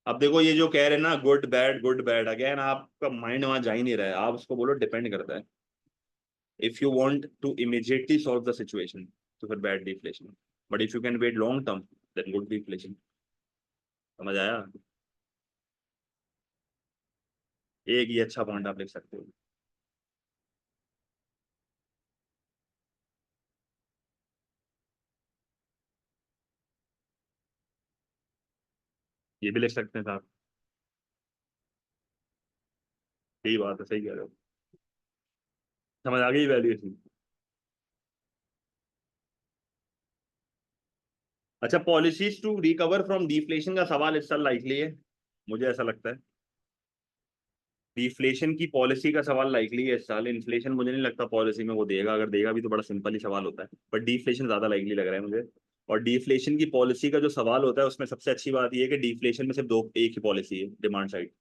अब देखो ये जो कह रहे हैं ना गुड बैड, अगेन आपका माइंड वहां जा ही नहीं रहा है। आप उसको बोलो डिपेंड करता है। If you want to immediately solve the situation तो फिर bad deflation, but if you can wait long term then good deflation. समझ आया? एक ये अच्छा पॉइंट आप लिख सकते हो। ये भी लिख सकते हैं साहब। यही बात है, सही कह रहे हो। समझ आ गई वैल्यूएशन? अच्छा, policies to recover from deflation का सवाल इस साल लाइकली है, मुझे ऐसा लगता है। डिफ्लेशन की पॉलिसी का सवाल लाइकली है इस साल। इन्फ्लेशन मुझे नहीं लगता पॉलिसी में वो देगा, अगर देगा भी तो बड़ा सिंपल ही सवाल होता है, बट डिफ्लेशन ज्यादा लाइकली लग रहा है मुझे। और डिफ्लेशन की पॉलिसी का जो सवाल होता है उसमें सबसे अच्छी बात यह है कि डिफ्लेशन में सिर्फ दो एक ही पॉलिसी है, डिमांड साइड।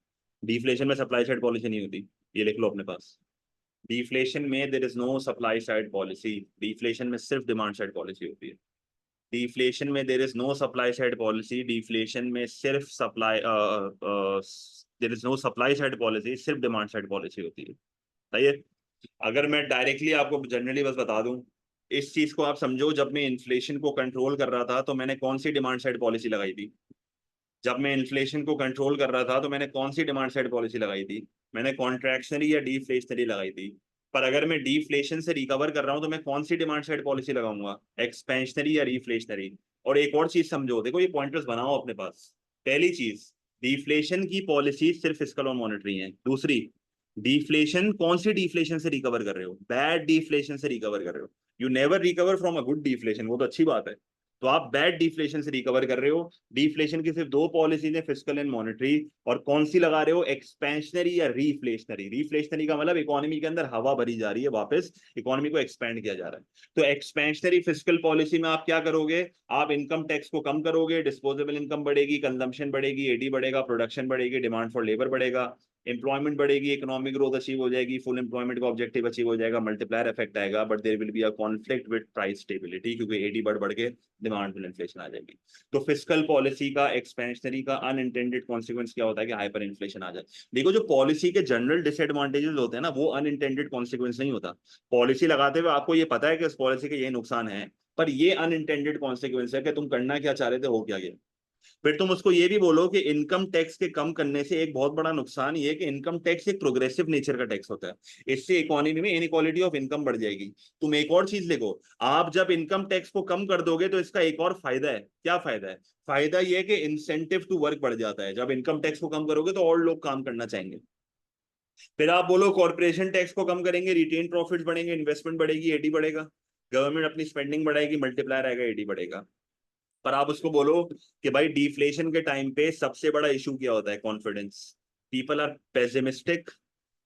डिफ्लेशन में सप्लाई साइड पॉलिसी नहीं होती, ये लिख लो अपने पास। डिफ्लेशन में there is no supply side policy, deflation में सिर्फ डिमांड साइड पॉलिसी होती है। डिफ्लेशन में there is no supply side policy, deflation में सिर्फ supply there is no supply side policy, सिर्फ डिमांड साइड पॉलिसी होती है। सही है। अगर मैं डायरेक्टली आपको जनरली बस बता दूं, इस चीज को आप समझो, जब मैं इन्फ्लेशन को कंट्रोल कर रहा था तो मैंने कौन सी डिमांड साइड पॉलिसी लगाई थी? जब मैं इन्फ्लेशन को कंट्रोल कर रहा था तो मैंने कौन सी डिमांड साइड पॉलिसी लगाई थी? मैंने कॉन्ट्रैक्शनरी या डिफ्लेशनरी लगाई थी। पर अगर मैं डिफ्लेशन से रिकवर कर रहा हूं तो मैं कौन सी डिमांड साइड पॉलिसी लगाऊंगा? एक्सपेंशनरी या रिफ्लेशनरी? और एक और चीज समझो, देखो ये पॉइंटर्स बनाओ अपने पास। पहली चीज, डिफ्लेशन की पॉलिसी सिर्फ फिस्कल और मॉनेटरी है। दूसरी, डिफ्लेशन कौन सी डिफ्लेशन से रिकवर कर रहे हो? बैड डिफ्लेशन से रिकवर कर रहे हो। You never recover from a good deflation, वो तो अच्छी बात है। तो आप बैड डिफ्लेशन से रिकवर कर रहे हो। डिफ्लेशन की सिर्फ दो पॉलिसीज है, फिस्कल एंड मॉनेटरी। और कौन सी लगा रहे हो? एक्सपेंशनरी या रिफ्लेशनरी। रिफ्लेशनरी का मतलब इकोनॉमी के अंदर हवा भरी जा रही है, वापस इकोनॉमी को एक्सपेंड किया जा रहा है। तो एक्सपेंशनरी फिस्कल पॉलिसी में आप क्या करोगे? आप इनकम टैक्स को कम करोगे, डिस्पोजेबल इनकम बढ़ेगी, कंजम्पशन बढ़ेगी, एडी बढ़ेगा, प्रोडक्शन बढ़ेगी, डिमांड फॉर लेबर बढ़ेगा, एम्प्लॉयमेंट बढ़ेगी, इकोनॉमिक ग्रोथ अचीव हो जाएगी, फुल एम्प्लॉयमेंट का ऑब्जेक्टिव अचीव हो जाएगा, मल्टीप्लायर इफेक्ट आएगा, but there will be a conflict with price stability, क्योंकि एडी बढ़ बढ़ के डिमांड में इन्फ्लेशन आ जाएगी। तो फिस्कल पॉलिसी का, एक्सपेंशनरी का अनइंटेंडेड कॉन्सिक्वेंस क्या होता है? कि हाइपर इन्फ्लेशन आ जाए। देखो जो पॉलिसी के जनरल डिसएडवांटेजेस होते हैं ना, वो अनइंटेंडेड कॉन्सिक्वेंस नहीं होता। पॉलिसी लगाते हुए आपको ये पता है कि उस पॉलिसी के ये नुकसान है, पर ये अनइंटेंडेड कॉन्सिक्वेंस है कि तुम करना क्या चाह रहे थे, हो क्या गया। फिर तुम उसको ये भी बोलो कि इनकम टैक्स के कम करने से एक बहुत बड़ा नुकसान ये है कि इनकम टैक्स एक प्रोग्रेसिव नेचर का टैक्स होता है, इससे इकोनॉमी में इनइक्वालिटी ऑफ इनकम बढ़ जाएगी। तुम एक और चीज देखो, आप जब इनकम टैक्स को कम कर दोगे तो इसका एक और फायदा है। क्या फायदा है? फायदा ये है कि इंसेंटिव टू वर्क बढ़ जाता है। जब इनकम टैक्स को कम करोगे तो और लोग काम करना चाहेंगे। फिर आप बोलो कॉर्पोरेशन टैक्स को कम करेंगे, रिटेन प्रॉफिट बढ़ेंगे, इन्वेस्टमेंट बढ़ेगी, एडी बढ़ेगा, गवर्नमेंट अपनी स्पेंडिंग बढ़ाएगी, मल्टीप्लायर आएगा, एडी बढ़ेगा। पर आप उसको बोलो कि भाई डिफ्लेशन के टाइम पे सबसे बड़ा इशू क्या होता है? कॉन्फिडेंस। पीपल आर पेसिमिस्टिक,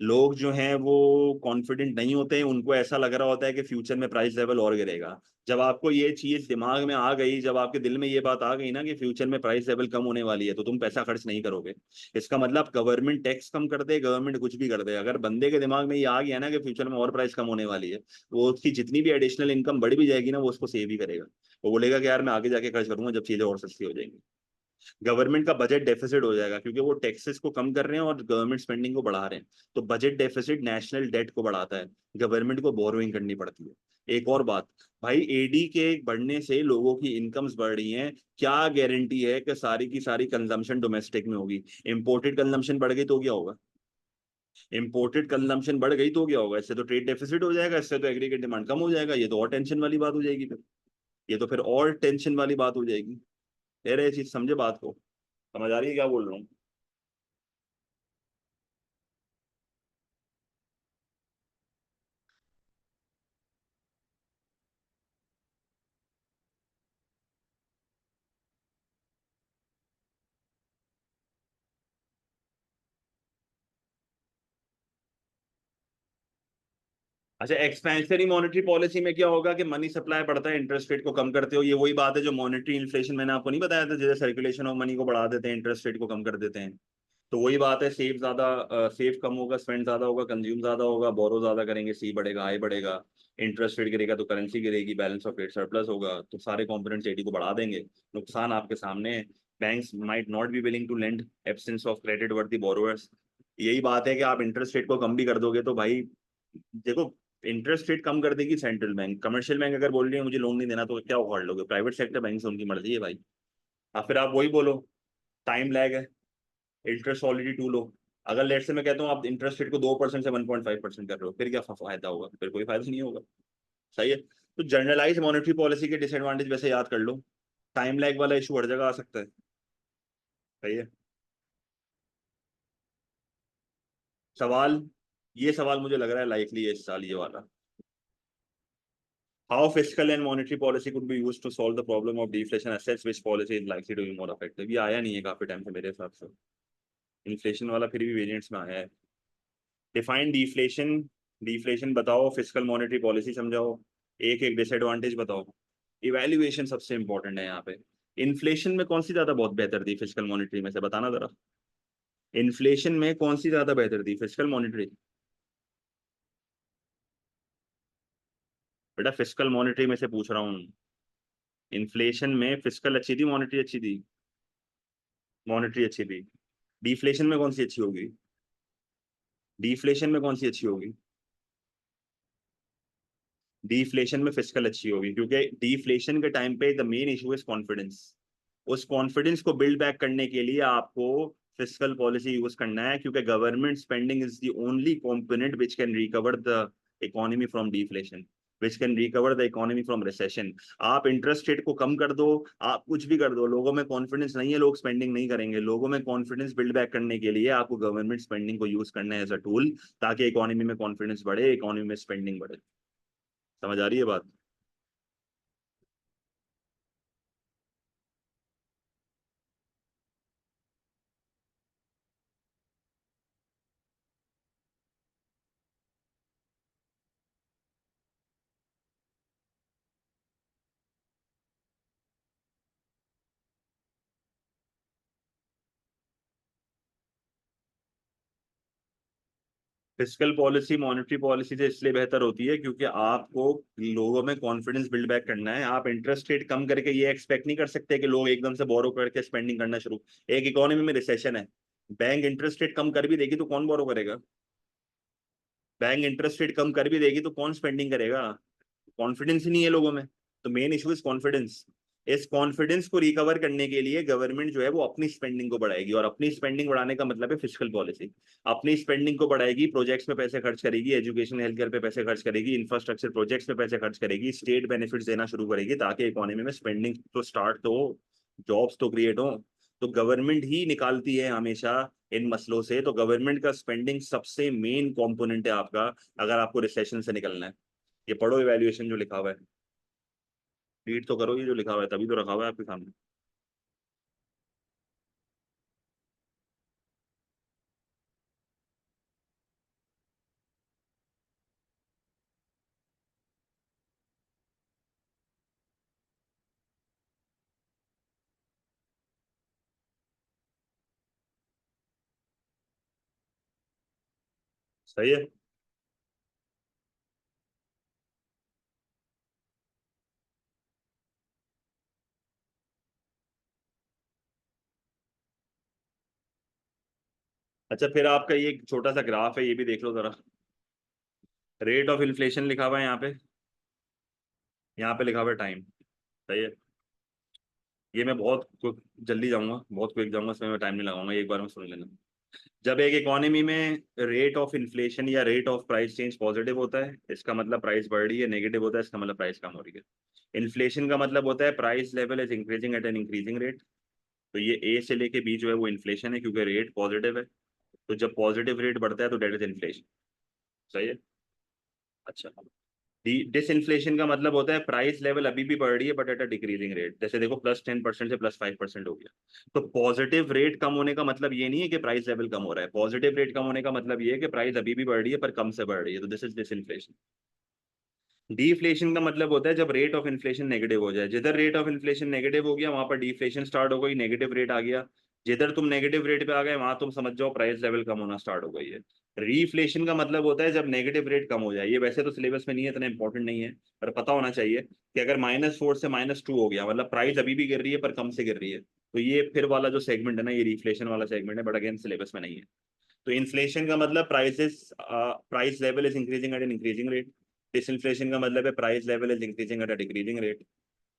लोग जो हैं वो कॉन्फिडेंट नहीं होते हैं, उनको ऐसा लग रहा होता है कि फ्यूचर में प्राइस लेवल और गिरेगा। जब आपको ये चीज दिमाग में आ गई, जब आपके दिल में ये बात आ गई ना कि फ्यूचर में प्राइस लेवल कम होने वाली है, तो तुम पैसा खर्च नहीं करोगे। इसका मतलब गवर्नमेंट टैक्स कम कर दे, गवर्नमेंट कुछ भी कर दे, अगर बंदे के दिमाग में ये आ गया ना कि फ्यूचर में और प्राइस कम होने वाली है, वो उसकी जितनी भी एडिशनल इनकम बढ़ भी जाएगी ना, वो उसको सेव ही करेगा। वो बोलेगा कि यार मैं आगे जाके खर्च करूंगा जब चीजें और सस्ती हो जाएंगी। गवर्नमेंट का बजट डेफिसिट हो जाएगा, क्योंकि वो टैक्सेस को कम कर रहे हैं और गवर्नमेंट स्पेंडिंग को बढ़ा रहे हैं। तो बजट डेफिसिट नेशनल डेट को बढ़ाता है, गवर्नमेंट को बोरोइंग करनी पड़ती है। एक और बात, भाई एडी के बढ़ने से लोगों की इनकम्स बढ़ रही हैं, क्या गारंटी है कि सारी की सारी कंजम्पशन डोमेस्टिक में होगी? इंपोर्टेड कंजम्पशन बढ़ गई तो क्या होगा? इंपोर्टेड कंजम्पशन बढ़ गई तो क्या होगा? इससे तो ट्रेड डेफिसिट हो जाएगा, इससे तो एग्रीगेट डिमांड कम हो जाएगा, ये तो और टेंशन वाली बात हो जाएगी फिर। ये तो फिर और टेंशन वाली बात हो जाएगी। यार ये चीज समझे बात को? समझ आ रही है क्या बोल रहा हूँ? अच्छा, एक्सपेंशनरी मॉनेटरी पॉलिसी में क्या होगा कि मनी सप्लाई बढ़ता है, इंटरेस्ट रेट को कम करते हो। ये वही बात है जो मॉनेटरी इन्फ्लेशन मैंने आपको नहीं बताया था, जैसे सर्कुलेशन ऑफ मनी को बढ़ा देते हैं, इंटरेस्ट रेट को कम कर देते हैं। तो वही बात है, सेव ज्यादा, सेव कम होगा, स्पेंड ज्यादा होगा, कंज्यूम ज्यादा होगा, बोरो ज्यादा करेंगे, सी बढ़ेगा, आई बढ़ेगा। इंटरेस्ट रेट गिरेगा तो करेंसी गिरेगी, बैलेंस ऑफ ट्रेड सरप्लस होगा, तो सारे कंपोनेंट्स एडी को बढ़ा देंगे। नुकसान आपके सामने है। Banks might not be willing to lend, absence of creditworthy borrowers. यही बात है कि आप इंटरेस्ट रेट को कम भी कर दोगे तो भाई देखो, इंटरेस्ट रेट कम कर देगी सेंट्रल बैंक। कमर्शियल बैंक अगर बोल रही है मुझे लोन नहीं देना, तो क्या उखाड़ लोगे? प्राइवेट सेक्टर बैंक से उनकी मर्जी है भाई। अब फिर आप वही बोलो, टाइम लैग है, इंटरेस्ट ऑलरेडी टू लो। अगर लेट से मैं कहता हूँ आप इंटरेस्ट रेट को 2% से 1.5% कर रहे हो, फिर क्या फायदा होगा? फिर कोई फायदा नहीं होगा। सही है। तो जनरलाइज मॉनेटरी पॉलिसी के डिसएडवांटेज वैसे याद कर लो। टाइम लैग वाला इशू हर जगह आ सकता है। सही है। सवाल, ये सवाल मुझे लग रहा है लाइकली है इस साल ये वाला। How fiscal and monetary policy could be used to solve the problem of deflation assets, which policy is likely to be more effective? ये आया नहीं है काफी टाइम से मेरे हिसाब से। इन्फ्लेशन वाला फिर भी वेरिएंट्स में आया है। Define deflation. डिफ्लेशन बताओ, फिस्कल मॉनेटरी पॉलिसी समझाओ, एक एक डिसएडवांटेज बताओ। इवैल्यूएशन सबसे इंपॉर्टेंट है यहाँ पे। इन्फ्लेशन में कौन सी ज्यादा बहुत बेहतर थी फिस्कल मॉनेटरी में से, बताना जरा। इन्फ्लेशन में कौन सी ज्यादा बेहतर थी, फिस्कल मॉनेटरी? बेटा फिस्कल मॉनेटरी में से पूछ रहा हूँ। इन्फ्लेशन में फिस्कल अच्छी थी, मॉनेटरी अच्छी थी? मॉनेटरी अच्छी थी। डिफ्लेशन में कौन सी अच्छी होगी? डिफ्लेशन में कौन सी अच्छी होगी? डिफ्लेशन में फिस्कल अच्छी होगी, क्योंकि डिफ्लेशन के टाइम पे the main issue is confidence. उस कॉन्फिडेंस को बिल्ड बैक करने के लिए आपको फिस्कल पॉलिसी यूज करना है, क्योंकि government spending is the only component which can recover the economy from deflation, which can recover the economy from recession. आप इंटरेस्ट रेट को कम कर दो, आप कुछ भी कर दो, लोगों में कॉन्फिडेंस नहीं है, लोग स्पेंडिंग नहीं करेंगे। लोगों में कॉन्फिडेंस बिल्ड बैक करने के लिए आपको गवर्नमेंट स्पेंडिंग को यूज करना है एज अ टूल, ताकि इकोनॉमी में कॉन्फिडेंस बढ़े, इकोनॉमी में स्पेंडिंग बढ़े। समझ आ रही है बात? फिस्कल पॉलिसी मॉनेटरी पॉलिसी से इसलिए बेहतर होती है क्योंकि आपको लोगों में कॉन्फिडेंस बिल्ड बैक करना है। आप इंटरेस्ट रेट कम करके ये एक्सपेक्ट नहीं कर सकते कि लोग एकदम से बोरो करके स्पेंडिंग करना शुरू। एक इकोनॉमी में रिसेशन है, बैंक इंटरेस्ट रेट कम कर भी देगी तो कौन बोरो करेगा? बैंक इंटरेस्ट रेट कम कर भी देगी तो कौन स्पेंडिंग करेगा? कॉन्फिडेंस ही नहीं है लोगों में। तो मेन इशू इज कॉन्फिडेंस। इस कॉन्फिडेंस को रिकवर करने के लिए गवर्नमेंट जो है वो अपनी स्पेंडिंग को बढ़ाएगी, और अपनी स्पेंडिंग बढ़ाने का मतलब है फिस्कल पॉलिसी। अपनी स्पेंडिंग को बढ़ाएगी, प्रोजेक्ट्स में पैसे खर्च करेगी, एजुकेशन हेल्थ केयर पे पैसे खर्च करेगी, इंफ्रास्ट्रक्चर प्रोजेक्ट्स पे पैसे खर्च करेगी, स्टेट बेनिफिट्स देना शुरू करेगी, ताकि इकोनॉमी में स्पेंडिंग तो स्टार्ट तो हो, जॉब्स तो क्रिएट हो। तो गवर्नमेंट ही निकालती है हमेशा इन मसलों से। तो गवर्नमेंट का स्पेंडिंग सबसे मेन कंपोनेंट है आपका, अगर आपको रिसेशन से निकलना है। ये पढ़ो इवैल्यूएशन जो लिखा हुआ है, रीड तो करो ये जो लिखा हुआ है, तभी तो रखा हुआ है आपके सामने। सही है। अच्छा, फिर आपका ये एक छोटा सा ग्राफ है, ये भी देख लो जरा। रेट ऑफ इन्फ्लेशन लिखा हुआ है यहाँ पे लिखा हुआ है टाइम। सही है। ये मैं बहुत जल्दी जाऊंगा, बहुत क्विक जाऊंगा, इसमें मैं टाइम नहीं लगाऊंगा, एक बार में सुन लेना। जब एक इकोनॉमी में रेट ऑफ इन्फ्लेशन या rate of price change positive होता है, इसका मतलब प्राइस बढ़ रही है, नेगेटिव होता है इसका मतलब प्राइस कम हो रही है। इन्फ्लेशन का मतलब होता है price level is increasing at an increasing rate. तो ये ए से लेके बी जो है वो इन्फ्लेशन है, क्योंकि रेट पॉजिटिव है। तो जब पॉजिटिव रेट बढ़ता है तो डेट इज इन्फ्लेशन। सही है। अच्छा, डिसइंफ्लेशन का मतलब होता है प्राइस लेवल अभी भी बढ़ रही है but at a decreasing rate. जैसे देखो, +10% से +5% हो गया। तो पॉजिटिव रेट कम होने का मतलब ये नहीं है कि प्राइस लेवल कम हो रहा है, पॉजिटिव रेट कम होने का मतलब ये है कि प्राइस अभी भी बढ़ रही है पर कम से बढ़ रही है, तो दिस इज डिसइंफ्लेशन। डीफ्लेशन का मतलब होता है जब रेट ऑफ इन्फ्लेशन नेगेटिव हो जाए। जिधर रेट ऑफ इन्फ्लेशन नेगेटिव हो गया वहां पर डीफ्लेशन स्टार्ट हो गई, नेगेटिव रेट आ गया। जिधर तुम नेगेटिव रेट पे आ गए वहां तुम समझ जाओ प्राइस लेवल कम होना स्टार्ट हो गई है। रीफ्लेशन का मतलब होता है जब नेगेटिव रेट कम हो जाए। ये वैसे तो सिलेबस में नहीं है, इतना इंपॉर्टेंट नहीं है, पर पता होना चाहिए कि अगर -4 से -2 हो गया मतलब प्राइस अभी भी गिर रही है पर कम से गिर रही है, तो ये फिर वाला जो सेगमेंट है ना, ये रिफ्लेशन वाला सेगमेंट है, बट अगेन सिलेबस में नहीं है। तो इन्फ्लेशन का मतलब price level is increasing at an increasing rate. Disinflation का मतलब है price level is increasing at a decreasing rate.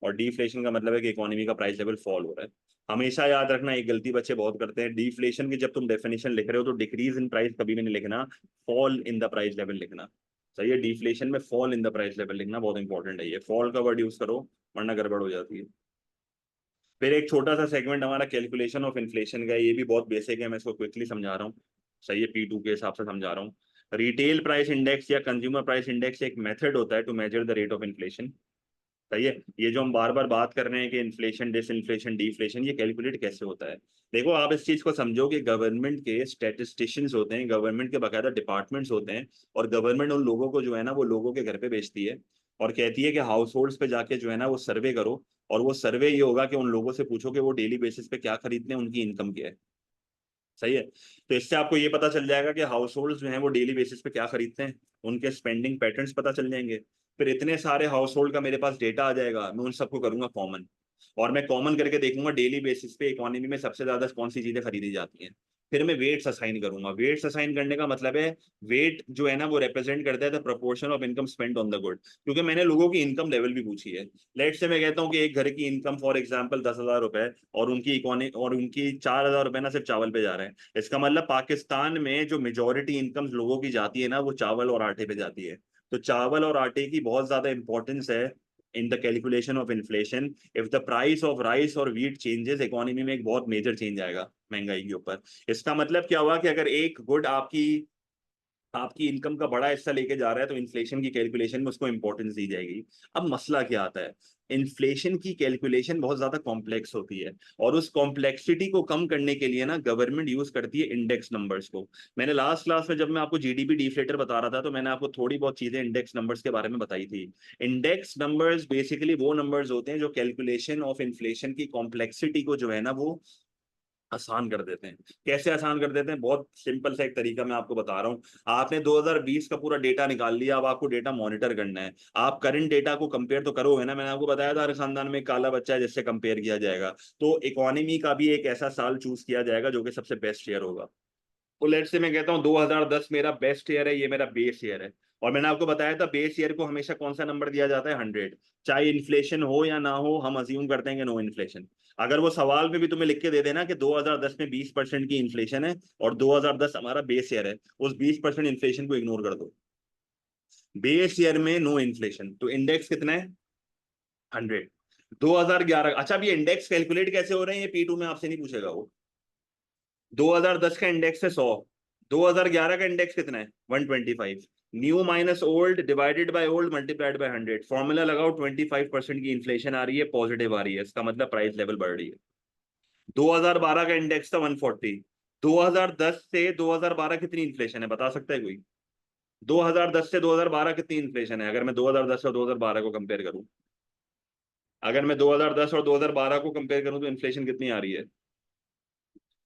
और डीफ्लेशन का मतलब है कि इकोनॉमी का प्राइस लेवल फॉल हो रहा है। हमेशा याद रखना, एक गलती बच्चे बहुत करते हैं, डीफ्लेशन की जब तुम डेफिनेशन लिख रहे हो तो डिक्रीज इन प्राइस कभी भी नहीं लिखना, fall in the price level लिखना। सही है। डीफ्लेशन में fall in the price level लिखना बहुत इंपॉर्टेंट है, ये फॉल का वर्ड यूज करो वरना गड़बड़ हो जाती है। फिर एक छोटा सा सेगमेंट हमारा कैलकुलेशन ऑफ इन्फ्लेशन का है, ये भी बहुत बेसिक है, मैं इसको क्विकली समझा रहा हूँ। सही है, P2 के हिसाब से समझा रहा हूँ। रिटेल प्राइस इंडेक्स या कंज्यूमर प्राइस इंडेक्स एक मेथड होता है to measure the rate of inflation. सही है। ये जो हम बार बार बात कर रहे हैं कि इन्फ्लेशन, डिसइन्फ्लेशन, डीफ्लेशन, ये कैलकुलेट कैसे होता है। देखो, आप इस चीज को समझो कि गवर्नमेंट के स्टैटिस्टिशियंस होते हैं, गवर्नमेंट के बाकायदा डिपार्टमेंट्स होते हैं, और गवर्नमेंट उन लोगों को जो है ना वो लोगों के घर पे भेजती है और कहती है कि हाउस होल्ड्स पे जाके जो है ना वो सर्वे करो। और वो सर्वे ये होगा कि उन लोगों से पूछो कि वो डेली बेसिस पे क्या खरीदते हैं, उनकी इनकम क्या है। सही है। तो इससे आपको ये पता चल जाएगा कि हाउस होल्ड जो हैं वो डेली बेसिस पे क्या खरीदते हैं, उनके स्पेंडिंग पैटर्न्स पता चल जाएंगे। फिर इतने सारे हाउस होल्ड का मेरे पास डेटा आ जाएगा, मैं उन सबको करूंगा कॉमन। और मैं कॉमन करके देखूंगा डेली बेसिस पे इकोनॉमी में सबसे ज्यादा कौन सी चीजें खरीदी जाती हैं। फिर मैं वेट्स असाइन करूंगा। वेट्स असाइन करने का मतलब है, वेट जो है ना वो रिप्रेजेंट करता है the proportion of income spent on the good, क्योंकि मैंने लोगों की इनकम लेवल भी पूछी है। लेट से मैं कहता हूँ कि एक घर की इनकम फॉर एग्जांपल 10,000 रुपए, और उनकी इकोनॉमी और उनकी 4,000 रुपए ना सिर्फ चावल पे जा रहे हैं। इसका मतलब पाकिस्तान में जो मेजोरिटी इनकम लोगों की जाती है ना वो चावल और आटे पे जाती है। तो चावल और आटे की बहुत ज्यादा इंपॉर्टेंस है in the calculation of inflation. If the price of rice और व्हीट चेंजेस, इकोनॉमी में एक बहुत मेजर चेंज आएगा महंगाई के ऊपर। इसका मतलब क्या हुआ कि अगर एक गुड आपकी आपकी इनकम का बड़ा हिस्सा लेके जा रहा है तो इन्फ्लेशन की कैलकुलेशन में उसको इंपॉर्टेंस दी जाएगी। अब मसला क्या आता है, इन्फ्लेशन की कैलकुलेशन बहुत ज्यादा कॉम्प्लेक्स होती है, और उस कॉम्प्लेक्सिटी को कम करने के लिए ना गवर्नमेंट यूज करती है इंडेक्स नंबर्स को। मैंने लास्ट क्लास में जब मैं आपको जीडीपी डिफ्लेटर बता रहा था तो मैंने आपको थोड़ी बहुत चीजें इंडेक्स नंबर्स के बारे में बताई थी। इंडेक्स नंबर्स बेसिकली वो नंबर्स होते हैं जो कैलकुलेशन ऑफ इन्फ्लेशन की कॉम्प्लेक्सिटी को जो है ना वो आसान कर देते हैं। कैसे आसान कर देते हैं, बहुत सिंपल सा एक तरीका मैं आपको बता रहा हूँ। आपने 2020 का पूरा डेटा निकाल लिया, अब आपको डेटा मॉनिटर करना है। आप करंट डेटा को कंपेयर तो करोगे ना, मैंने आपको बताया था हर खानदान में एक काला बच्चा है जिससे कंपेयर किया जाएगा। तो इकोनॉमी का भी एक ऐसा साल चूज किया जाएगा जो कि सबसे बेस्ट ईयर होगा। तो लेट से मैं कहता हूँ 2010 मेरा बेस्ट ईयर है, ये मेरा बेस ईयर है। और मैंने आपको बताया था बेस ईयर को हमेशा कौन सा नंबर दिया जाता है, 100। चाहे इन्फ्लेशन हो या ना हो, हम अज्यूम करते हैं कि नो इन्फ्लेशन। अगर वो सवाल में भी तुम्हें लिख के दे देना कि 2010 में 20% की इन्फ्लेशन है और 2010 हमारा बेस ईयर है, उस 20% इन्फ्लेशन को इग्नोर कर दो। बेस ईयर में नो इन्फ्लेशन, तो इंडेक्स कितना है, 100। 2011, अच्छा अब ये इंडेक्स कैलकुलेट कैसे हो रहे हैं ये P2 में आपसे नहीं पूछेगा वो। 2010 का इंडेक्स है 100, 2011 का इंडेक्स कितना है, 125। New minus old divided by old multiplied by 100, formula लगाओ, 25% की इन्फ्लेशन आ रही है, पॉजिटिव आ रही है, इसका मतलब प्राइस लेवल बढ़ रही है। 2012 का इंडेक्स था 140। 2010 से 2012 कितनी इन्फ्लेशन है बता सकता है कोई। 2010 से 2012 कितनी इन्फ्लेशन है, अगर मैं 2010 और 2012 को कंपेयर करूं। अगर मैं 2010 और 2012 को कंपेयर करूं तो इन्फ्लेशन कितनी आ रही है।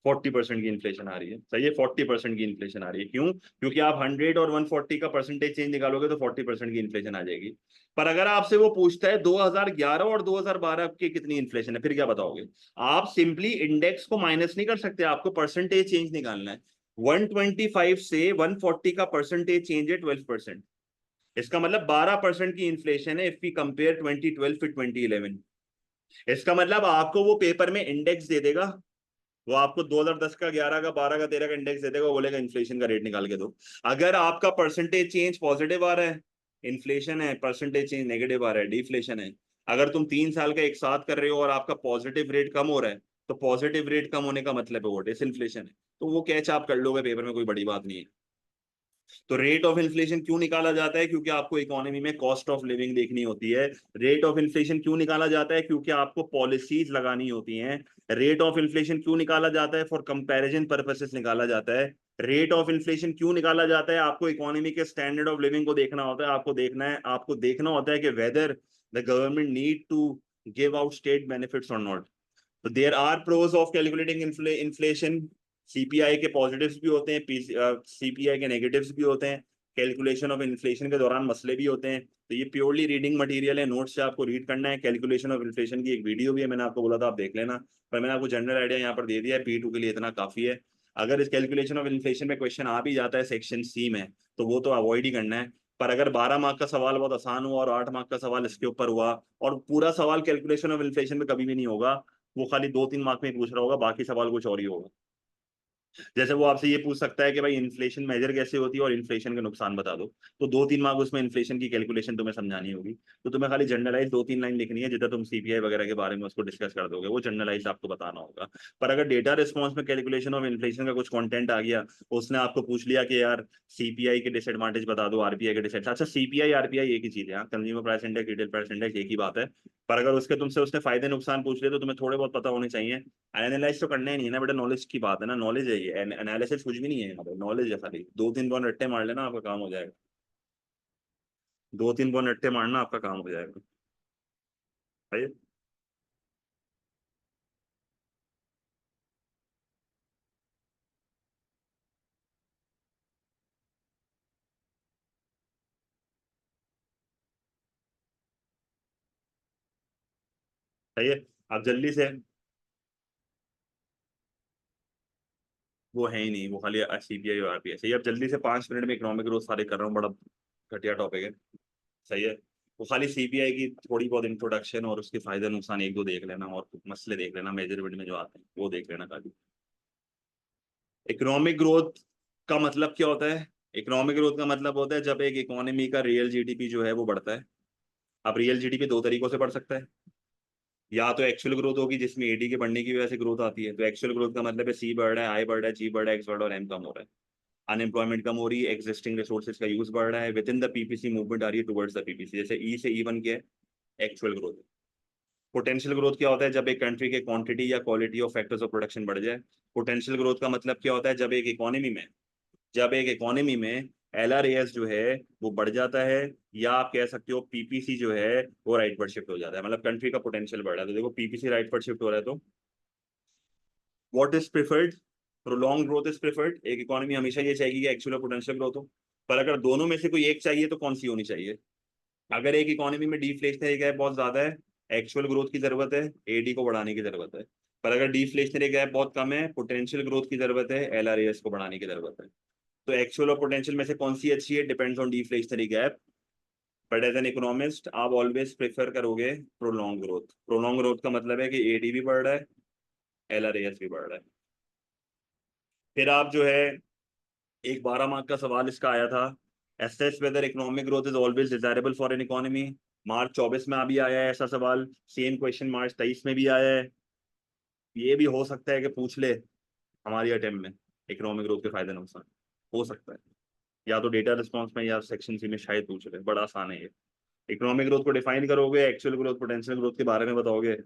40% की इन्फ्लेशन आ रही है, सही है, 40% की इन्फ्लेशन आ रही है। क्यों? क्योंकि आप 100 और 140 का परसेंटेज चेंज निकालोगे तो 40% की इन्फ्लेशन आ जाएगी। पर अगर आपसे वो पूछता है 2011 और 2012 की कितनी इन्फ्लेशन है, फिर क्या बताओगे? आप सिंपली इंडेक्स को माइनस नहीं कर सकते, आपको परसेंटेज चेंज निकालना है। 125 से 140 का परसेंटेज चेंज है 12%। इसका मतलब 12% की इन्फ्लेशन है इफ वी कंपेयर 2012 विद 2011। इसका मतलब आपको वो पेपर में इंडेक्स दे देगा, वो आपको 2010 का, 11 का, 12 का, 13 का इंडेक्स दे देगा, वो बोलेगा इन्फ्लेशन का रेट निकाल के दो। अगर आपका परसेंटेज चेंज पॉजिटिव आ रहा है, इन्फ्लेशन है, परसेंटेज चेंज नेगेटिव आ रहा है, डिफ्लेशन है। अगर तुम 3 साल का एक साथ कर रहे हो और आपका पॉजिटिव रेट कम हो रहा है, तो पॉजिटिव रेट कम होने का मतलब है वो डिसइन्फ्लेशन है। तो वो कैच आप कर लोगे पेपर में, कोई बड़ी बात नहीं है। तो रेट ऑफ इन्फ्लेशन क्यों निकाला जाता है? क्योंकि आपको इकोनॉमी में कॉस्ट ऑफ लिविंग देखनी होती है। रेट ऑफ इन्फ्लेशन क्यों निकाला जाता है? क्योंकि आपको पॉलिसीज लगानी होती हैं। रेट ऑफ इन्फ्लेशन क्यों निकाला जाता है? फॉर कंपैरिजन पर्पसेस निकाला जाता है। रेट ऑफ इन्फ्लेशन क्यों निकाला जाता है? आपको इकोनॉमी के स्टैंडर्ड ऑफ लिविंग को देखना होता है। आपको देखना होता है कि whether the government need to give out state benefits और नॉट। तो there are pros of calculating inflation. CPI के पॉजिटिव्स भी होते हैं, सीपीआई के नेगेटिव्स भी होते हैं। कैलकुलेशन ऑफ इन्फ्लेशन के दौरान मसले भी होते हैं। तो ये प्योरली रीडिंग मटेरियल है, नोट्स से आपको रीड करना है। कैलकुलेशन ऑफ इन्फ्लेशन की एक वीडियो भी है, मैंने आपको बोला था आप देख लेना, पर मैंने आपको जनरल आइडिया यहाँ पर दे दिया है, P2 के लिए इतना काफी है। अगर इस कैलकुलेशन ऑफ इन्फ्लेशन में क्वेश्चन आ भी जाता है सेक्शन सी में, तो वो तो अवॉइड ही करना है। पर अगर 12 मार्क का सवाल बहुत आसान हुआ और 8 मार्क का सवाल इसके ऊपर हुआ, और पूरा सवाल कैलकुलेशन ऑफ इन्फ्लेशन में कभी भी नहीं होगा, वो खाली 2-3 मार्क में ही पूछ रहा होगा, बाकी सवाल कुछ और ही होगा। जैसे वो आपसे ये पूछ सकता है कि भाई इन्फ्लेशन मेजर कैसे होती है और इन्फ्लेशन के नुकसान बता दो, तो 2-3 मार्क उसमें इन्फ्लेशन की कैलकुलेशन तुम्हें समझानी होगी। तो तुम्हें खाली जनरलाइज 2-3 लाइन लिखनी है, जितना तुम सीपीआई वगैरह के बारे में उसको डिस्कस कर दोगे, वो जनरलाइज आपको बताना होगा। पर अगर डेटा रिस्पॉन्स में कैलकुलेशन ऑफ इन्फ्लेशन का कुछ कॉन्टेंट आ गया, उसने आपको पूछ लिया कि यार सीपीआई के डिसएडवांटेज बता दो, आरपीआई के डिसएडवांटेज, अच्छा सीपीआई आरपीआई एक ही चीज है, consumer price index, retail price index एक ही बात है। पर अगर उसके तुमसे उसने फायदे नुकसान पूछ लिए तो तुम्हें थोड़े बहुत पता होने चाहिए। एनालाइज तो करना ही नहीं है ना बेटा, नॉलेज की बात है ना, नॉलेज है ये, एनालिसिस कुछ भी नहीं है यहाँ पे, नॉलेज है खाली। 2-3 रट्टे मार लेना आपका काम हो जाएगा। 2-3 रट्टे मारना आपका काम हो जाएगा। सही है? सही है। आप जल्दी से, वो है ही नहीं, वो खाली सीपीआई और आरपीआई। सही है, अब जल्दी से 5 मिनट में इकोनॉमिक ग्रोथ सारे कर रहा हूँ, बड़ा घटिया टॉपिक है। सही है। वो खाली सीपीआई की थोड़ी बहुत इंट्रोडक्शन और उसके फायदे नुकसान एक दो देख लेना, और मसले देख लेना मेजरमेंट में जो आते हैं वो देख लेना खाली। इकोनॉमिक ग्रोथ का मतलब क्या होता है? इकोनॉमिक ग्रोथ का मतलब होता है जब एक इकोनॉमी का रियल जीडीपी जो है वो बढ़ता है। अब रियल जीडीपी दो तरीकों से बढ़ सकता है। या तो एक्चुअल ग्रोथ होगी जिसमें एडी के बढ़ने की वजह से ग्रोथ आती है, तो एक्चुअल ग्रोथ का मतलब है सी बढ़ रहा है, आई बढ़ रहा है, जी बढ़ रहा है, एक्स बढ़ रहा है और एम कम हो रहा है। अनएम्प्लॉयमेंट कम हो रही है, एक्जिस्टिंग रिसोर्सेज का यूज बढ़ रहा है, within the PPC movement आ रही है टुवर्ड्स द पीपीसी। जैसे ई से ई1 के एक्चुअल ग्रोथ। पोटेंशियल ग्रोथ क्या होता है? जब एक कंट्री के क्वांटिटी या quality of factors of production बढ़ जाए। पोटेंशियल ग्रोथ का मतलब क्या होता है? जब एक इकोनॉमी में एलआरएस जो है वो बढ़ जाता है, या आप कह सकते हो पीपीसी जो है वो राइट पर शिफ्ट हो जाता है, मतलब कंट्री का पोटेंशियल बढ़ रहा है। तो देखो पीपीसी राइट पर शिफ्ट हो रहा है, तो what is preferred? Prolong growth is preferred. एक इकोनॉमी हमेशा ये चाहेगी कि एक्चुअल और पोटेंशियल ग्रोथ हो। पर अगर दोनों में से कोई एक चाहिए तो कौन सी होनी चाहिए? अगर एक इकोनॉमी में डिफ्लेशनरी गैप बहुत ज्यादा है, एक्चुअल ग्रोथ की जरूरत है, एडी को बढ़ाने की जरूरत है। पर अगर डिफ्लेशनरी गैप बहुत कम है, पोटेंशियल ग्रोथ की जरूरत है, एलआरएस को बढ़ाने की जरूरत है। तो एक्चुअल और पोटेंशियल में से कौन सी अच्छी है, depends on deflationary gap. But as an economist आप ऑलवेज प्रेफर करोगे प्रोलॉन्ग ग्रोथ। प्रोलॉन्ग ग्रोथ का मतलब है कि एडी भी बढ़ रहा है, एलआरएस भी बढ़ रहा है। फिर आप जो है, एक 12 मार्क का सवाल इसका आया था, assess whether economic growth is always desirable for an economy. March 24 में अभी आया है ऐसा सवाल। सेम क्वेश्चन मार्च 23 में भी आया है। ये भी हो सकता है कि पूछ ले हमारी अटेम्प्ट में, इकोनॉमिक ग्रोथ के फायदे नुकसान, हो सकता है। या तो डेटा रिस्पॉन्स में या सेक्शन सी में शायद पूछ ले, बड़ा आसान है ये। इकोनॉमिक ग्रोथ को डिफाइन करोगे, एक्चुअल ग्रोथ पोटेंशियल ग्रोथ के बारे में बताओगे।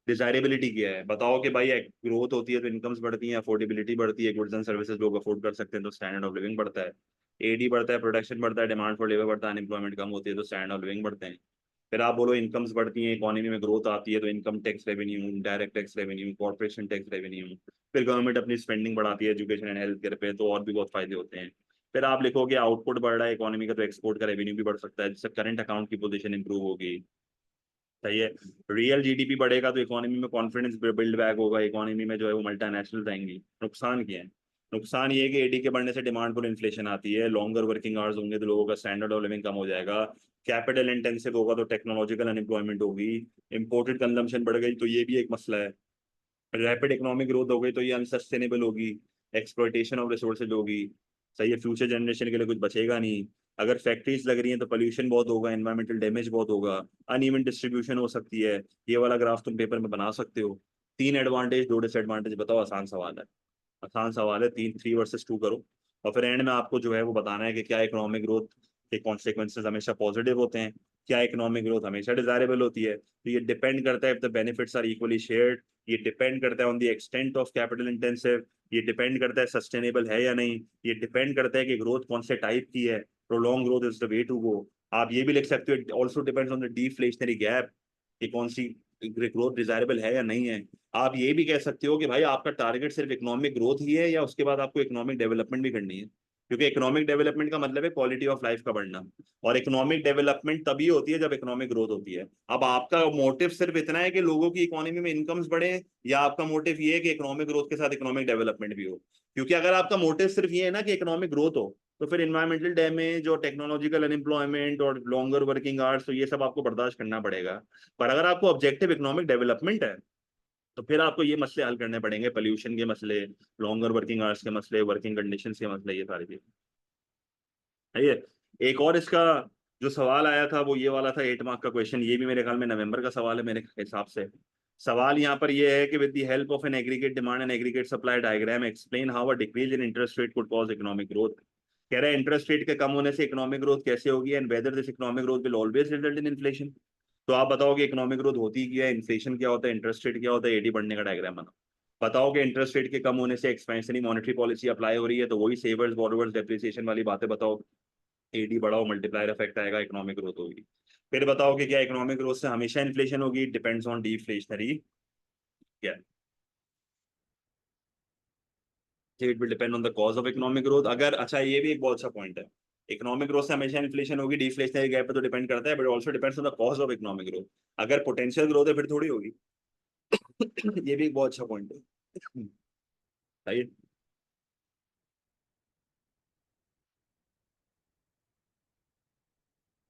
डिजायरेबिलिटी क्या है बताओ कि भाई ग्रोथ होती है तो इनकम्स बढ़ती हैं, अफोर्डेबिलिटी बढ़ती है, गुड्स एंड सर्विसेज लोग अफोर्ड कर सकते हैं तो स्टैंडर्ड ऑफ लिविंग बढ़ता है। एडी बढ़ता है, प्रोडक्शन बढ़ता है, डिमांड फॉर लेबर बढ़ता है, अनएम्प्लॉयमेंट कम होती है तो स्टैंडर्ड ऑफ लिविंग बढ़ते हैं। फिर आप बोलो इनकम्स बढ़ती हैं, इकोनॉमी में ग्रोथ आती है, तो income tax revenue, direct tax revenue, corporation tax revenue, फिर गवर्नमेंट अपनी स्पेंडिंग बढ़ाती है एजुकेशन एंड हेल्थ केयर पे, तो और भी बहुत फायदे होते हैं। फिर आप लिखोगे आउटपुट बढ़ रहा है इकोनॉमी का, तो एक्सपोर्ट का रेवेन्यू भी बढ़ सकता है, जिससे करंट अकाउंट की पोजीशन इंप्रूव होगी। सही है। रियल जीडीपी बढ़ेगा तो इकोनॉमी में कॉन्फिडेंस बिल्ड बैक होगा, इकोनॉमी में जो है वो मल्टीनेशनल आएंगी। नुकसान क्या है? नुकसान ये है कि एडी के बढ़ने से डिमांड पर इन्फ्लेशन आती है, लॉन्गर वर्किंग आवर्स होंगे तो लोगों का स्टैंडर्ड ऑफ लिविंग कम हो जाएगा, कैपिटल इंटेंसिव होगा तो टेक्नोलॉजिकल अनएम्प्लॉयमेंट होगी, इंपोर्टेड कंजम्पशन बढ़ गई तो ये भी एक मसला है, रैपिड इकोनॉमिक ग्रोथ हो गई तो ये अनसस्टेनेबल होगी, एक्सप्लॉइटेशन ऑफ रिसोर्सेज होगी। सही है, फ्यूचर जनरेशन के लिए कुछ बचेगा नहीं। अगर फैक्ट्रीज लग रही हैं तो पोल्यूशन बहुत होगा, एनवायरमेंटल डैमेज बहुत होगा, अनइवन डिस्ट्रीब्यूशन हो सकती है। ये वाला ग्राफ तुम पेपर में बना सकते हो। 3 एडवांटेज 2 डिसएडवांटेज बताओ, आसान सवाल है। आसान सवाल है, 3 वर्सेस 2 करो, और फिर एंड में आपको जो है वो बताना है कि क्या इकोनॉमिक ग्रोथ के कॉन्सिक्वेंसेज हमेशा पॉजिटिव होते हैं, क्या इकोनॉमिक ग्रोथ हमेशा डिजायरेबल होती है। तो ये डिपेंड करता है if the benefits are equally shared, ये डिपेंड करता है on the extent of capital intensive, ये डिपेंड करता है सस्टेनेबल है या नहीं, ये डिपेंड करता है कि ग्रोथ कौन से टाइप की है, prolong growth is the way to go. आप ये भी लिख सकते हो it also depends on the deflationary gap, कि कौन सी ग्रोथ डिजायरेबल है या नहीं है। आप ये भी कह सकते हो कि भाई आपका टारगेट सिर्फ इकोनॉमिक ग्रोथ ही है या उसके बाद आपको इकोनॉमिक डेवलपमेंट भी करनी है, क्योंकि इकोनॉमिक डेवलपमेंट का मतलब है क्वालिटी ऑफ लाइफ का बढ़ना, और इकोनॉमिक डेवलपमेंट तभी होती है जब इकोनॉमिक ग्रोथ होती है। अब आपका मोटिव सिर्फ इतना है कि लोगों की इकोनॉमी में इनकम्स बढ़े, या आपका मोटिव ये है कि इकोनॉमिक ग्रोथ के साथ इकोनॉमिक डेवलपमेंट भी हो? क्योंकि अगर आपका मोटिव सिर्फ ये है ना कि इकोनॉमिक ग्रोथ हो, तो फिर इन्वायरमेंटल डैमेज और टेक्नोलॉजिकल अनएम्प्लॉयमेंट और लॉन्गर वर्किंग आवर्स, तो ये सब आपको बर्दाश्त करना पड़ेगा। पर अगर आपको ऑब्जेक्टिव इकोनॉमिक डेवलपमेंट है, तो फिर आपको ये मसले हल करने पड़ेंगे, पोल्यूशन के मसले, लॉन्गर वर्किंग आवर्स के मसले, वर्किंग कंडीशंस के मसले, ये सारी चीजें। है ये। एक और इसका जो सवाल आया था वो ये वाला था, 8 मार्क का क्वेश्चन, ये भी मेरे ख्याल में नवंबर का सवाल है मेरे हिसाब से। सवाल यहाँ पर ये है कि with the help of an aggregate demand and aggregate supply diagram explain how a decrease in interest rate could cause economic growth. कह रहा है इंटरेस्ट रेट के कम होने से इकोनॉमिक ग्रोथ कैसे होगी, and whether this economic growth will always result in inflation. तो आप बताओ कि इकोनॉमिक ग्रोथ होती क्या है, इन्फ्लेशन क्या होता है, इंटरेस्ट रेट क्या होता है, एडी बढ़ने का डायग्राम बनाओ। बताओ कि इंटरेस्ट रेट के कम होने से एक्सपेंशनरी मॉनेटरी पॉलिसी अप्लाई हो रही है, तो वही सेवर्स बोरोवर्स डेप्रिसिएशन वाली बातें बताओ, एडी बढ़ाओ, मल्टीप्लायर इफेक्ट आएगा, इकोनॉमिक ग्रोथ होगी। फिर बताओ कि क्या इकोनॉमिक ग्रोथ से हमेशा इन्फ्लेशन होगी, डिपेंड्स ऑन डिफ्लेशनरी, क्या it will depend on the cause of economic growth. अगर अच्छा, ये भी एक बहुत अच्छा पॉइंट है, इकोनॉमिक ग्रोथ से हमेशा इन्फ्लेशन होगी, डिफ्लेशनरी गैप पे तो डिपेंड करता है, but also depends on the cause of economic growth. अगर पोटेंशियल ग्रोथ है फिर थोड़ी होगी। ये भी एक बहुत अच्छा पॉइंट है, सही है।